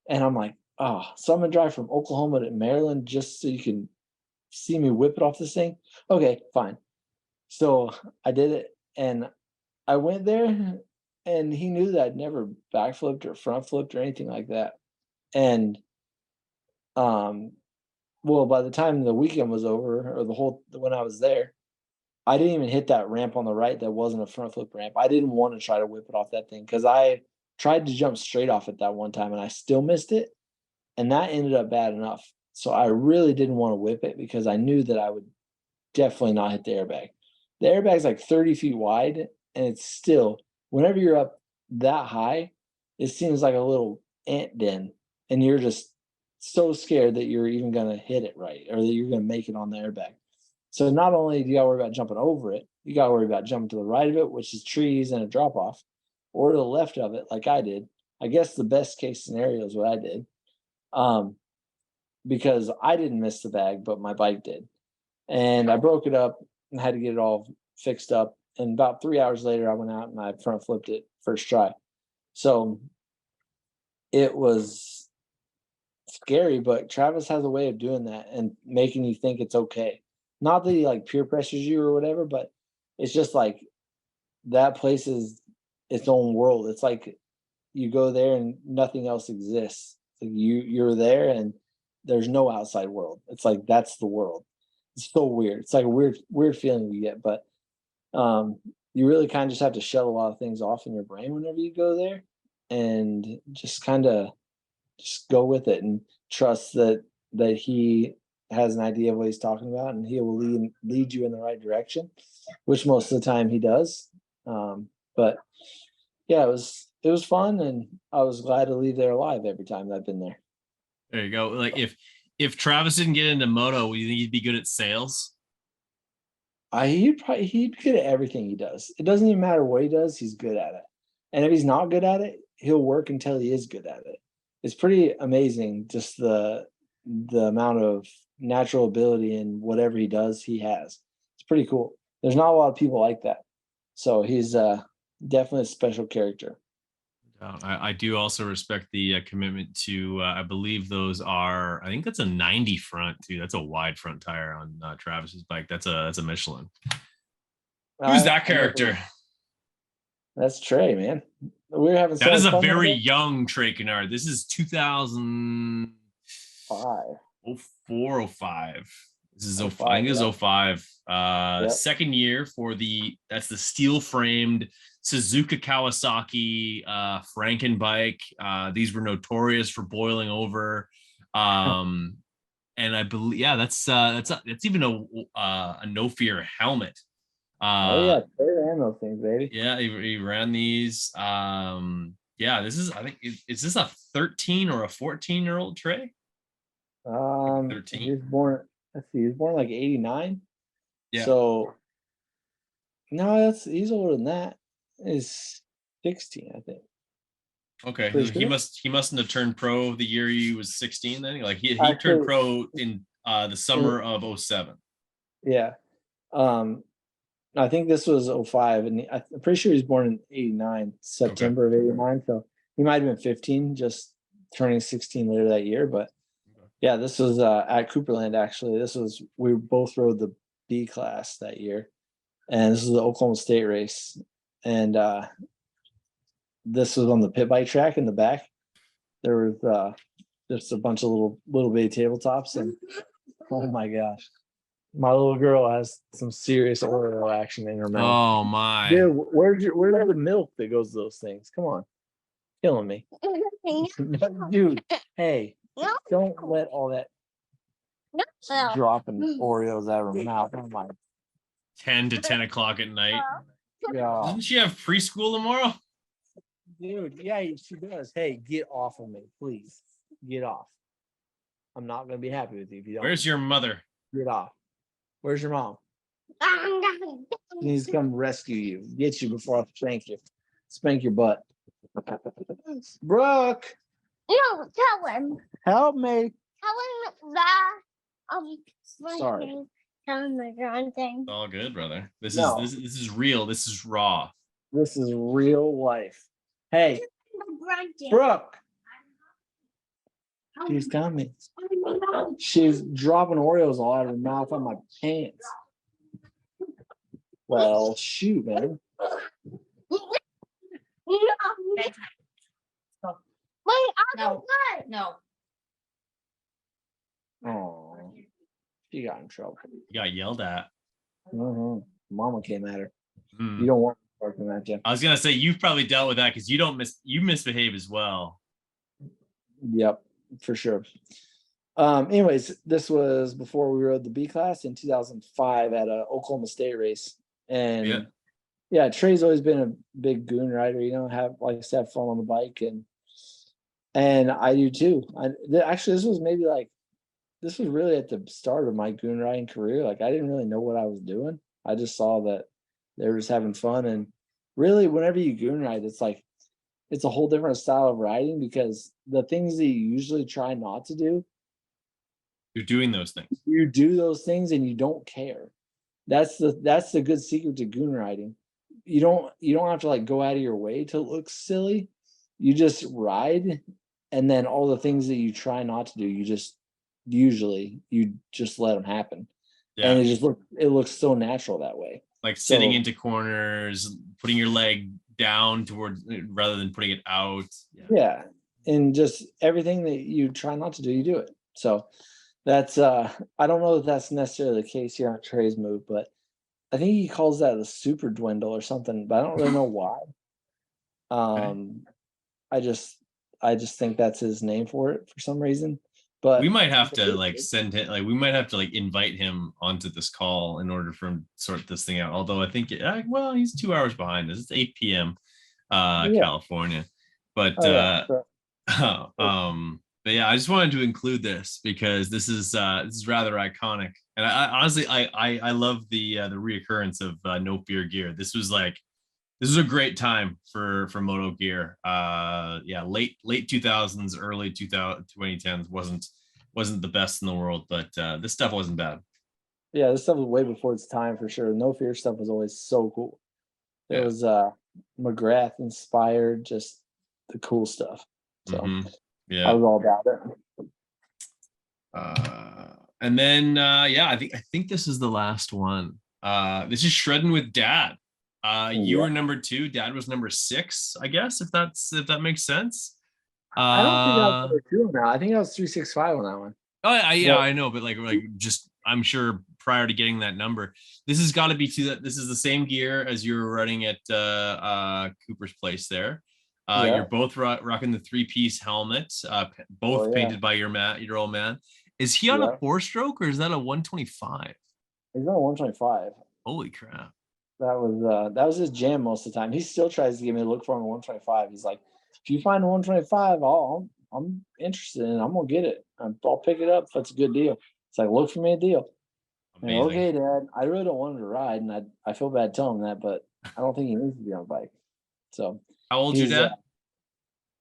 And I'm like, oh, so I'm gonna drive from Oklahoma to Maryland just so you can see me whip it off this thing. Okay, fine. So I did it, and I went there, and he knew that I'd never backflipped or front flipped or anything like that. And um, well, by the time the weekend was over, or when I was there, I didn't even hit that ramp on the right that wasn't a front flip ramp. I didn't want to try to whip it off that thing because I tried to jump straight off it that one time and I still missed it. And that ended up bad enough. So I really didn't want to whip it because I knew that I would definitely not hit the airbag. The airbag's like 30 feet wide, and it's still, whenever you're up that high, it seems like a little ant den. And you're just so scared that you're even going to hit it right or that you're going to make it on the airbag. So not only do you got to worry about jumping over it, you got to worry about jumping to the right of it, which is trees and a drop off, or to the left of it, like I did. I guess the best case scenario is what I did, um, because I didn't miss the bag, but my bike did, and I broke it up and had to get it all fixed up. And about 3 hours later, I went out and I front flipped it first try. So it was scary, but Travis has a way of doing that and making you think it's okay. Not that he like peer pressures you or whatever, but it's just like that place is its own world. It's like you go there and nothing else exists. Like you're there and there's no outside world. It's like that's the world. It's so weird. It's like a weird feeling you get, but you really kind of just have to shut a lot of things off in your brain whenever you go there and just kind of just go with it and trust that he has an idea of what he's talking about and he will lead you in the right direction, which most of the time he does. But yeah, it was fun, and I was glad to leave there alive every time I've been there. There you go. Like if Travis didn't get into moto, would you think he'd be good at sales? He'd be good at everything he does. It doesn't even matter what he does, he's good at it. And if he's not good at it, he'll work until he is good at it. It's pretty amazing just the amount of natural ability in whatever he does he has. It's pretty cool. There's not a lot of people like that. So he's definitely a special character. I do also respect the commitment to. I believe those are. I think that's a 90 front too. That's a wide front tire on Travis's bike. That's a Michelin. Who's that I never, character? that's Trey, man. We were having so That is much a fun very together. young Trey Kennard. This is 2004 Five. or 05. This is Oh, I five. think this is Yeah. 05. Yep. Second year for that's the steel framed Suzuka Kawasaki Franken bike. These were notorious for boiling over. Um, and I believe, yeah, that's even a no fear helmet. Oh Uh, yeah, they ran those things, baby. yeah, he ran these. Yeah, this is, I think, is this a 13 or a 14-year-old Trey? He 13. was born. Let's see, he was born like '89. Yeah. So no, he's older than that. He's 16, I think. Okay, Pretty he sure. mustn't have turned pro the year he was 16 then. Like he turned Actually, pro in the uh, summer of 07. yeah. Um, I think this was '05, and I'm pretty sure he was born in '89, Okay. September of '89. So he might have been 15, just turning 16 later that year. But yeah, this was at Cooperland. Actually, we both rode the B class that year, and this was the Oklahoma State race, and this was on the pit bike track in the back. There was just a bunch of little bitty tabletops, and oh my gosh, my little girl has some serious Oreo action in her mouth. Oh my. Dude, where's the milk that goes to those things? Come on, killing me, dude. Hey, don't let all that dropping Oreos out of her mouth. Oh my 10 to 10 o'clock at night. god, Doesn't she have preschool tomorrow? dude. Yeah, she does. Hey, get off of me, please. Get off. I'm not gonna be happy with you if you don't. Where's your mother? Get off. Where's your mom? She needs to come rescue you, get you before I spank you. Spank your butt. Brooke, No, tell him. help me. Tell him that Sorry. Tell him the drawing thing. It's all good, brother. This No. is real. This is raw. This is real life. Hey, The Brooke. She's coming. She's dropping Oreos all out of her mouth on my pants. Well, shoot, man. Wait, No. good. No. Oh, she got in trouble. You got yelled at. Mama came at her. Hmm. You don't want her working at you. I was gonna say you've probably dealt with that because you misbehave as well. Yep, for sure. Anyways, this was before we rode the B class in 2005 at a Oklahoma State race. And yeah, Trey's always been a big goon rider, likes to have fun on the bike, and I do too. Actually, this was really at the start of my goon riding career. Like, I didn't really know what I was doing. I just saw that they were just having fun. And really, whenever you goon ride, it's a whole different style of riding, because the things that you usually try not to do, You're doing those things. you do those things and you don't care. That's the good secret to goon riding. You don't have to like go out of your way to look silly. You just ride, and then all the things that you try not to do, you just let them happen. Yeah. And it looks so natural that way. Like sitting into corners, putting your leg down towards rather than putting it out. Yeah. And just everything that you try not to do, you do it. So that's I don't know if that's necessarily the case here on Trey's move, but I think he calls that the super dwindle or something, but I don't really know why. I just think that's his name for it for some reason. But We might have to we might have to invite him onto this call in order for him to sort this thing out. Although I think well, he's 2 hours behind us. It's 8 p.m. California. But but yeah, I just wanted to include this because this is rather iconic. And I honestly I love the reoccurrence of No Fear gear. This was a great time for Moto gear. Yeah, late 2000s, early 2010s wasn't the best in the world, but this stuff wasn't bad. Yeah, this stuff was way before its time for sure. No Fear stuff was always so cool. It was McGrath inspired, just the cool stuff. So yeah, I was all about it. And then I think this is the last one. This is shredding with Dad. You were number 2. Dad was number 6, I guess, if that makes sense. I don't think I was number 2 on that. I think I was 365 on that one. Oh yeah, I know, but like just I'm sure prior to getting that number, this has got to be this is the same gear as you were running at Cooper's place there. Yeah. You're both rocking the 3-piece helmets, both Oh, yeah. painted by your old man. Is he on a Yeah. 4-stroke or is that a 125? He's on a 125. Holy crap. That was his jam most of the time. He still tries to get me to look for him a 125. He's like, if you find a 125, I'm interested in it. I'm gonna get it. I'll pick it up if it's a good deal. It's like, look for me a deal. And, Amazing. okay, Dad. I really don't want him to ride, and I feel bad telling him that, but I don't think he needs to be on a bike. So How old's your dad?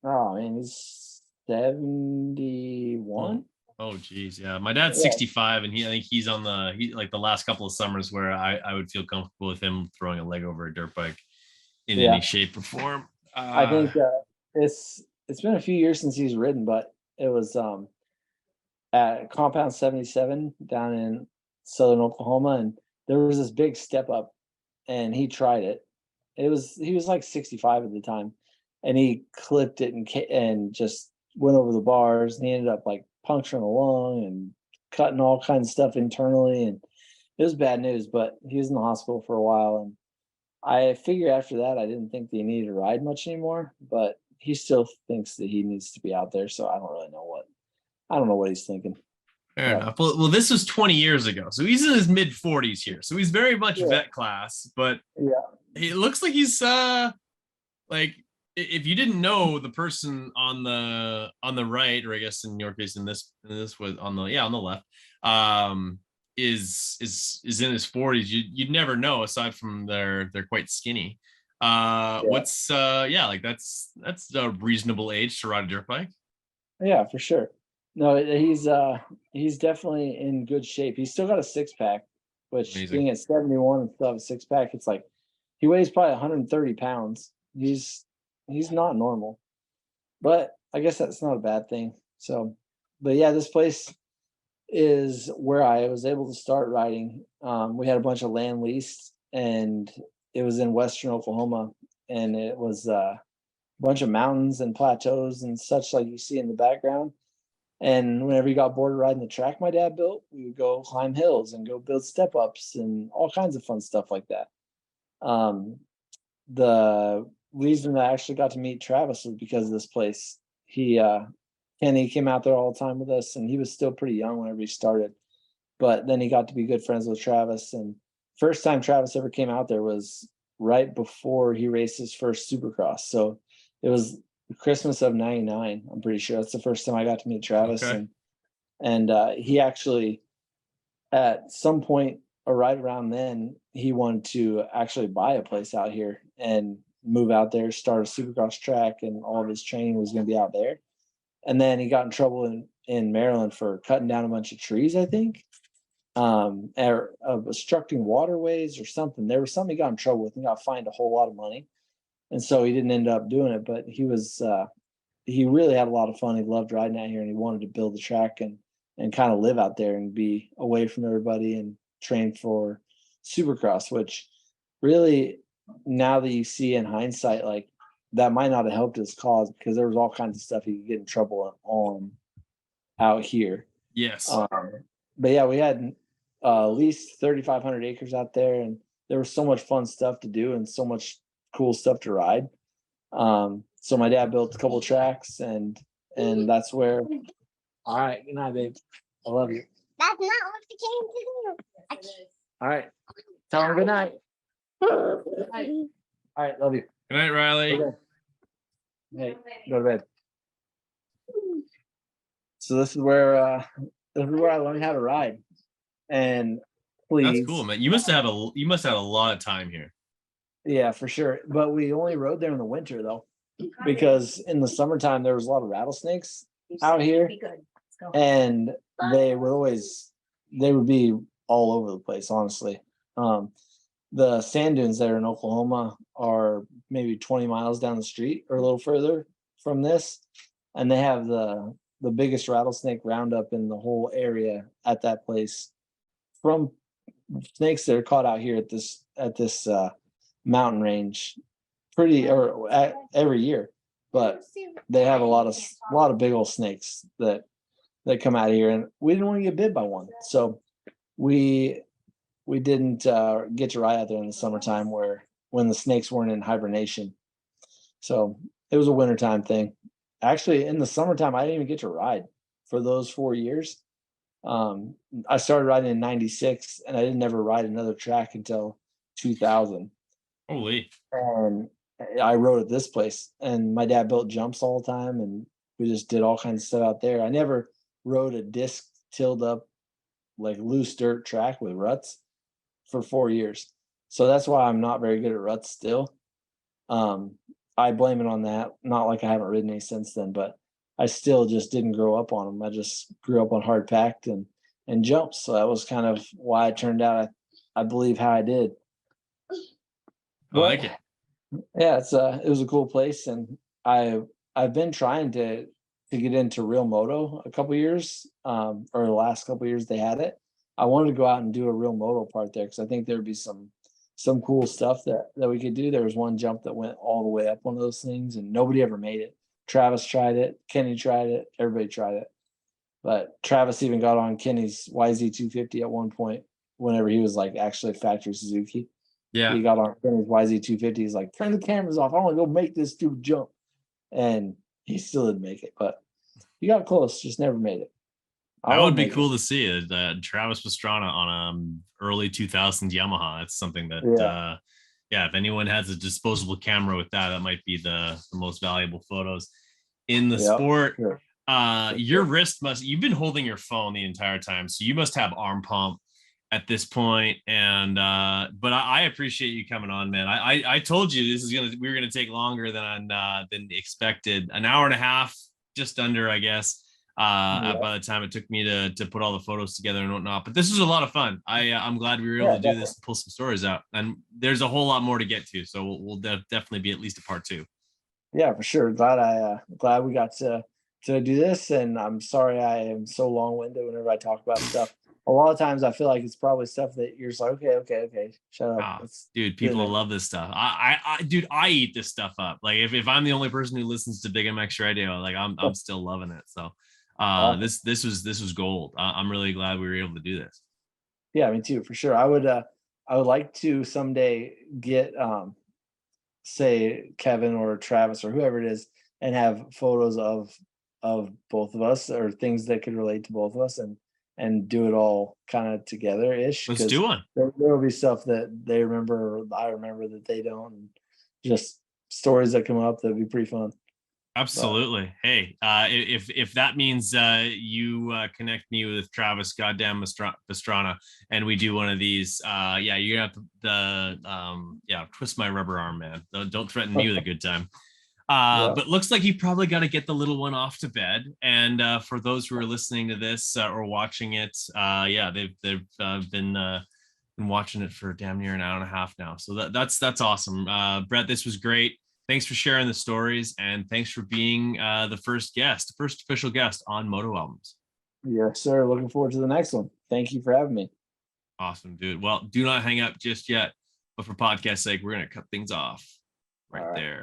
Oh man, he's 71. Oh geez, yeah. My dad's Yeah. 65, and I think he's on like the last couple of summers where I would feel comfortable with him throwing a leg over a dirt bike in any shape or form. I think it's been a few years since he's ridden, but it was at Compound 77 down in southern Oklahoma, and there was this big step up, and he tried it. He was like 65 at the time, and he clipped it and just went over the bars, and he ended up like puncturing a lung and cutting all kinds of stuff internally, and it was bad news. But he was in the hospital for a while, and I figured after that I didn't think that he needed to ride much anymore. But he still thinks that he needs to be out there, so I don't know what he's thinking. Fair enough. Well, this was 20 years ago, so he's in his mid 40s here. So he's very much vet class, but it looks like he's like, if you didn't know the person on the right, or I guess in your case in this was on the left, is in his 40s, you'd never know aside from they're quite skinny. What's like that's a reasonable age to ride a dirt bike. Yeah, for sure. No, he's definitely in good shape. He's still got a 6-pack, which Amazing. being at 71 and still have a 6-pack, it's like he weighs probably 130 pounds. He's not normal, but I guess that's not a bad thing. So, but yeah, this place is where I was able to start riding. We had a bunch of land leased, and it was in western Oklahoma, and it was a bunch of mountains and plateaus and such like you see in the background. And whenever you got bored of riding the track my dad built, we would go climb hills and go build step ups and all kinds of fun stuff like that. The reason that I actually got to meet Travis was because of this place. Kenny came out there all the time with us, and he was still pretty young whenever he started. But then he got to be good friends with Travis. And first time Travis ever came out there was right before he raced his first Supercross. So it was Christmas of '99. I'm pretty sure that's the first time I got to meet Travis. Okay. And he actually, at some point or right around then, he wanted to actually buy a place out here and move out there, start a Supercross track, and all of his training was going to be out there. And then he got in trouble in Maryland for cutting down a bunch of trees, I think, or obstructing waterways or something. There was something he got in trouble with and got fined a whole lot of money. And so he didn't end up doing it, but he really had a lot of fun. He loved riding out here, and he wanted to build the track and kind of live out there and be away from everybody and train for Supercross, which really, now that you see in hindsight, like, that might not have helped his cause, because there was all kinds of stuff he could get in trouble on out here. Yes. But yeah, we had at least 3,500 acres out there, and there was so much fun stuff to do and so much cool stuff to ride. So my dad built a couple tracks, and that's where. All right, good night, babe. I love you. That's not what the came to do. All right, tell him good night. All right, love you. Good night, Riley. Hey, go to bed. So this is where I learned how to ride. And please, that's cool, man. You must have had a lot of time here. Yeah, for sure. But we only rode there in the winter, though, because in the summertime there was a lot of rattlesnakes out here, and they would be all over the place. Honestly, the sand dunes there in Oklahoma are maybe 20 miles down the street or a little further from this, and they have the biggest rattlesnake roundup in the whole area at that place, from snakes that are caught out here at this mountain range every year. But they have a lot of big old snakes that come out of here, and we didn't want to get bit by one. So we didn't get to ride out there in the summertime when the snakes weren't in hibernation. So it was a wintertime thing. Actually, in the summertime, I didn't even get to ride for those 4 years. I started riding in '96, and I didn't ever ride another track until 2000. Holy. And I rode at this place, and my dad built jumps all the time, and we just did all kinds of stuff out there. I never rode a disc tilled up, like loose dirt track with ruts for 4 years. So that's why I'm not very good at ruts still. I blame it on that. Not like I haven't ridden any since then, but I still just didn't grow up on them. I just grew up on hard packed and jumps. So that was kind of why it turned out, I believe, how I did. I like it. Yeah, it was a cool place, and I've been trying to get into real moto a couple years, or the last couple years they had it. I wanted to go out and do a real moto part there because I think there'd be some cool stuff that we could do. There was one jump that went all the way up one of those things, and nobody ever made it. Travis tried it, Kenny tried it, everybody tried it, but Travis even got on Kenny's YZ250 at one point whenever he was like actually factory Suzuki. Yeah. He got on Kenny's YZ250. He's like, turn the cameras off. I want to go make this stupid jump. And he still didn't make it, but he got close, just never made it. That would be cool to see it. Travis Pastrana on early 2000s Yamaha. That's something that, if anyone has a disposable camera with that, that might be the most valuable photos in the sport. Sure. Your wrist you've been holding your phone the entire time, so you must have arm pump at this point. And but I appreciate you coming on, man. I told you we were gonna take longer than expected. An hour and a half, just under, I guess. By the time it took me to put all the photos together and whatnot, but this was a lot of fun. I'm glad we were able to do this and pull some stories out, and there's a whole lot more to get to, so we'll definitely be at least a part 2. Yeah, for sure. Glad we got to do this, and I'm sorry I am so long-winded whenever I talk about stuff. A lot of times I feel like it's probably stuff that you're just like, okay, shut up. Dude, people love this stuff. I eat this stuff up. Like if I'm the only person who listens to Big MX Radio, like I'm still loving it. So awesome. This was gold. I'm really glad we were able to do this. Yeah, me too, for sure. I would like to someday get say Kevin or Travis or whoever it is, and have photos of both of us, or things that could relate to both of us, and do it all kind of together ish. Let's do one. There will be stuff that they remember, or I remember that they don't, and just stories that come up that'd be pretty fun. Absolutely. Hey, if that means you connect me with Travis goddamn Pastrana, and we do one of these, you're gonna have to twist my rubber arm, man. Don't threaten me with a good time. But looks like you probably got to get the little one off to bed. And for those who are listening to this or watching it, they've been watching it for damn near an hour and a half now. So that's awesome. Brett, this was great. Thanks for sharing the stories, and thanks for being the first official guest on Moto Albums. Yes, sir. Looking forward to the next one. Thank you for having me. Awesome, dude. Well, do not hang up just yet, but for podcast sake, we're going to cut things off right there.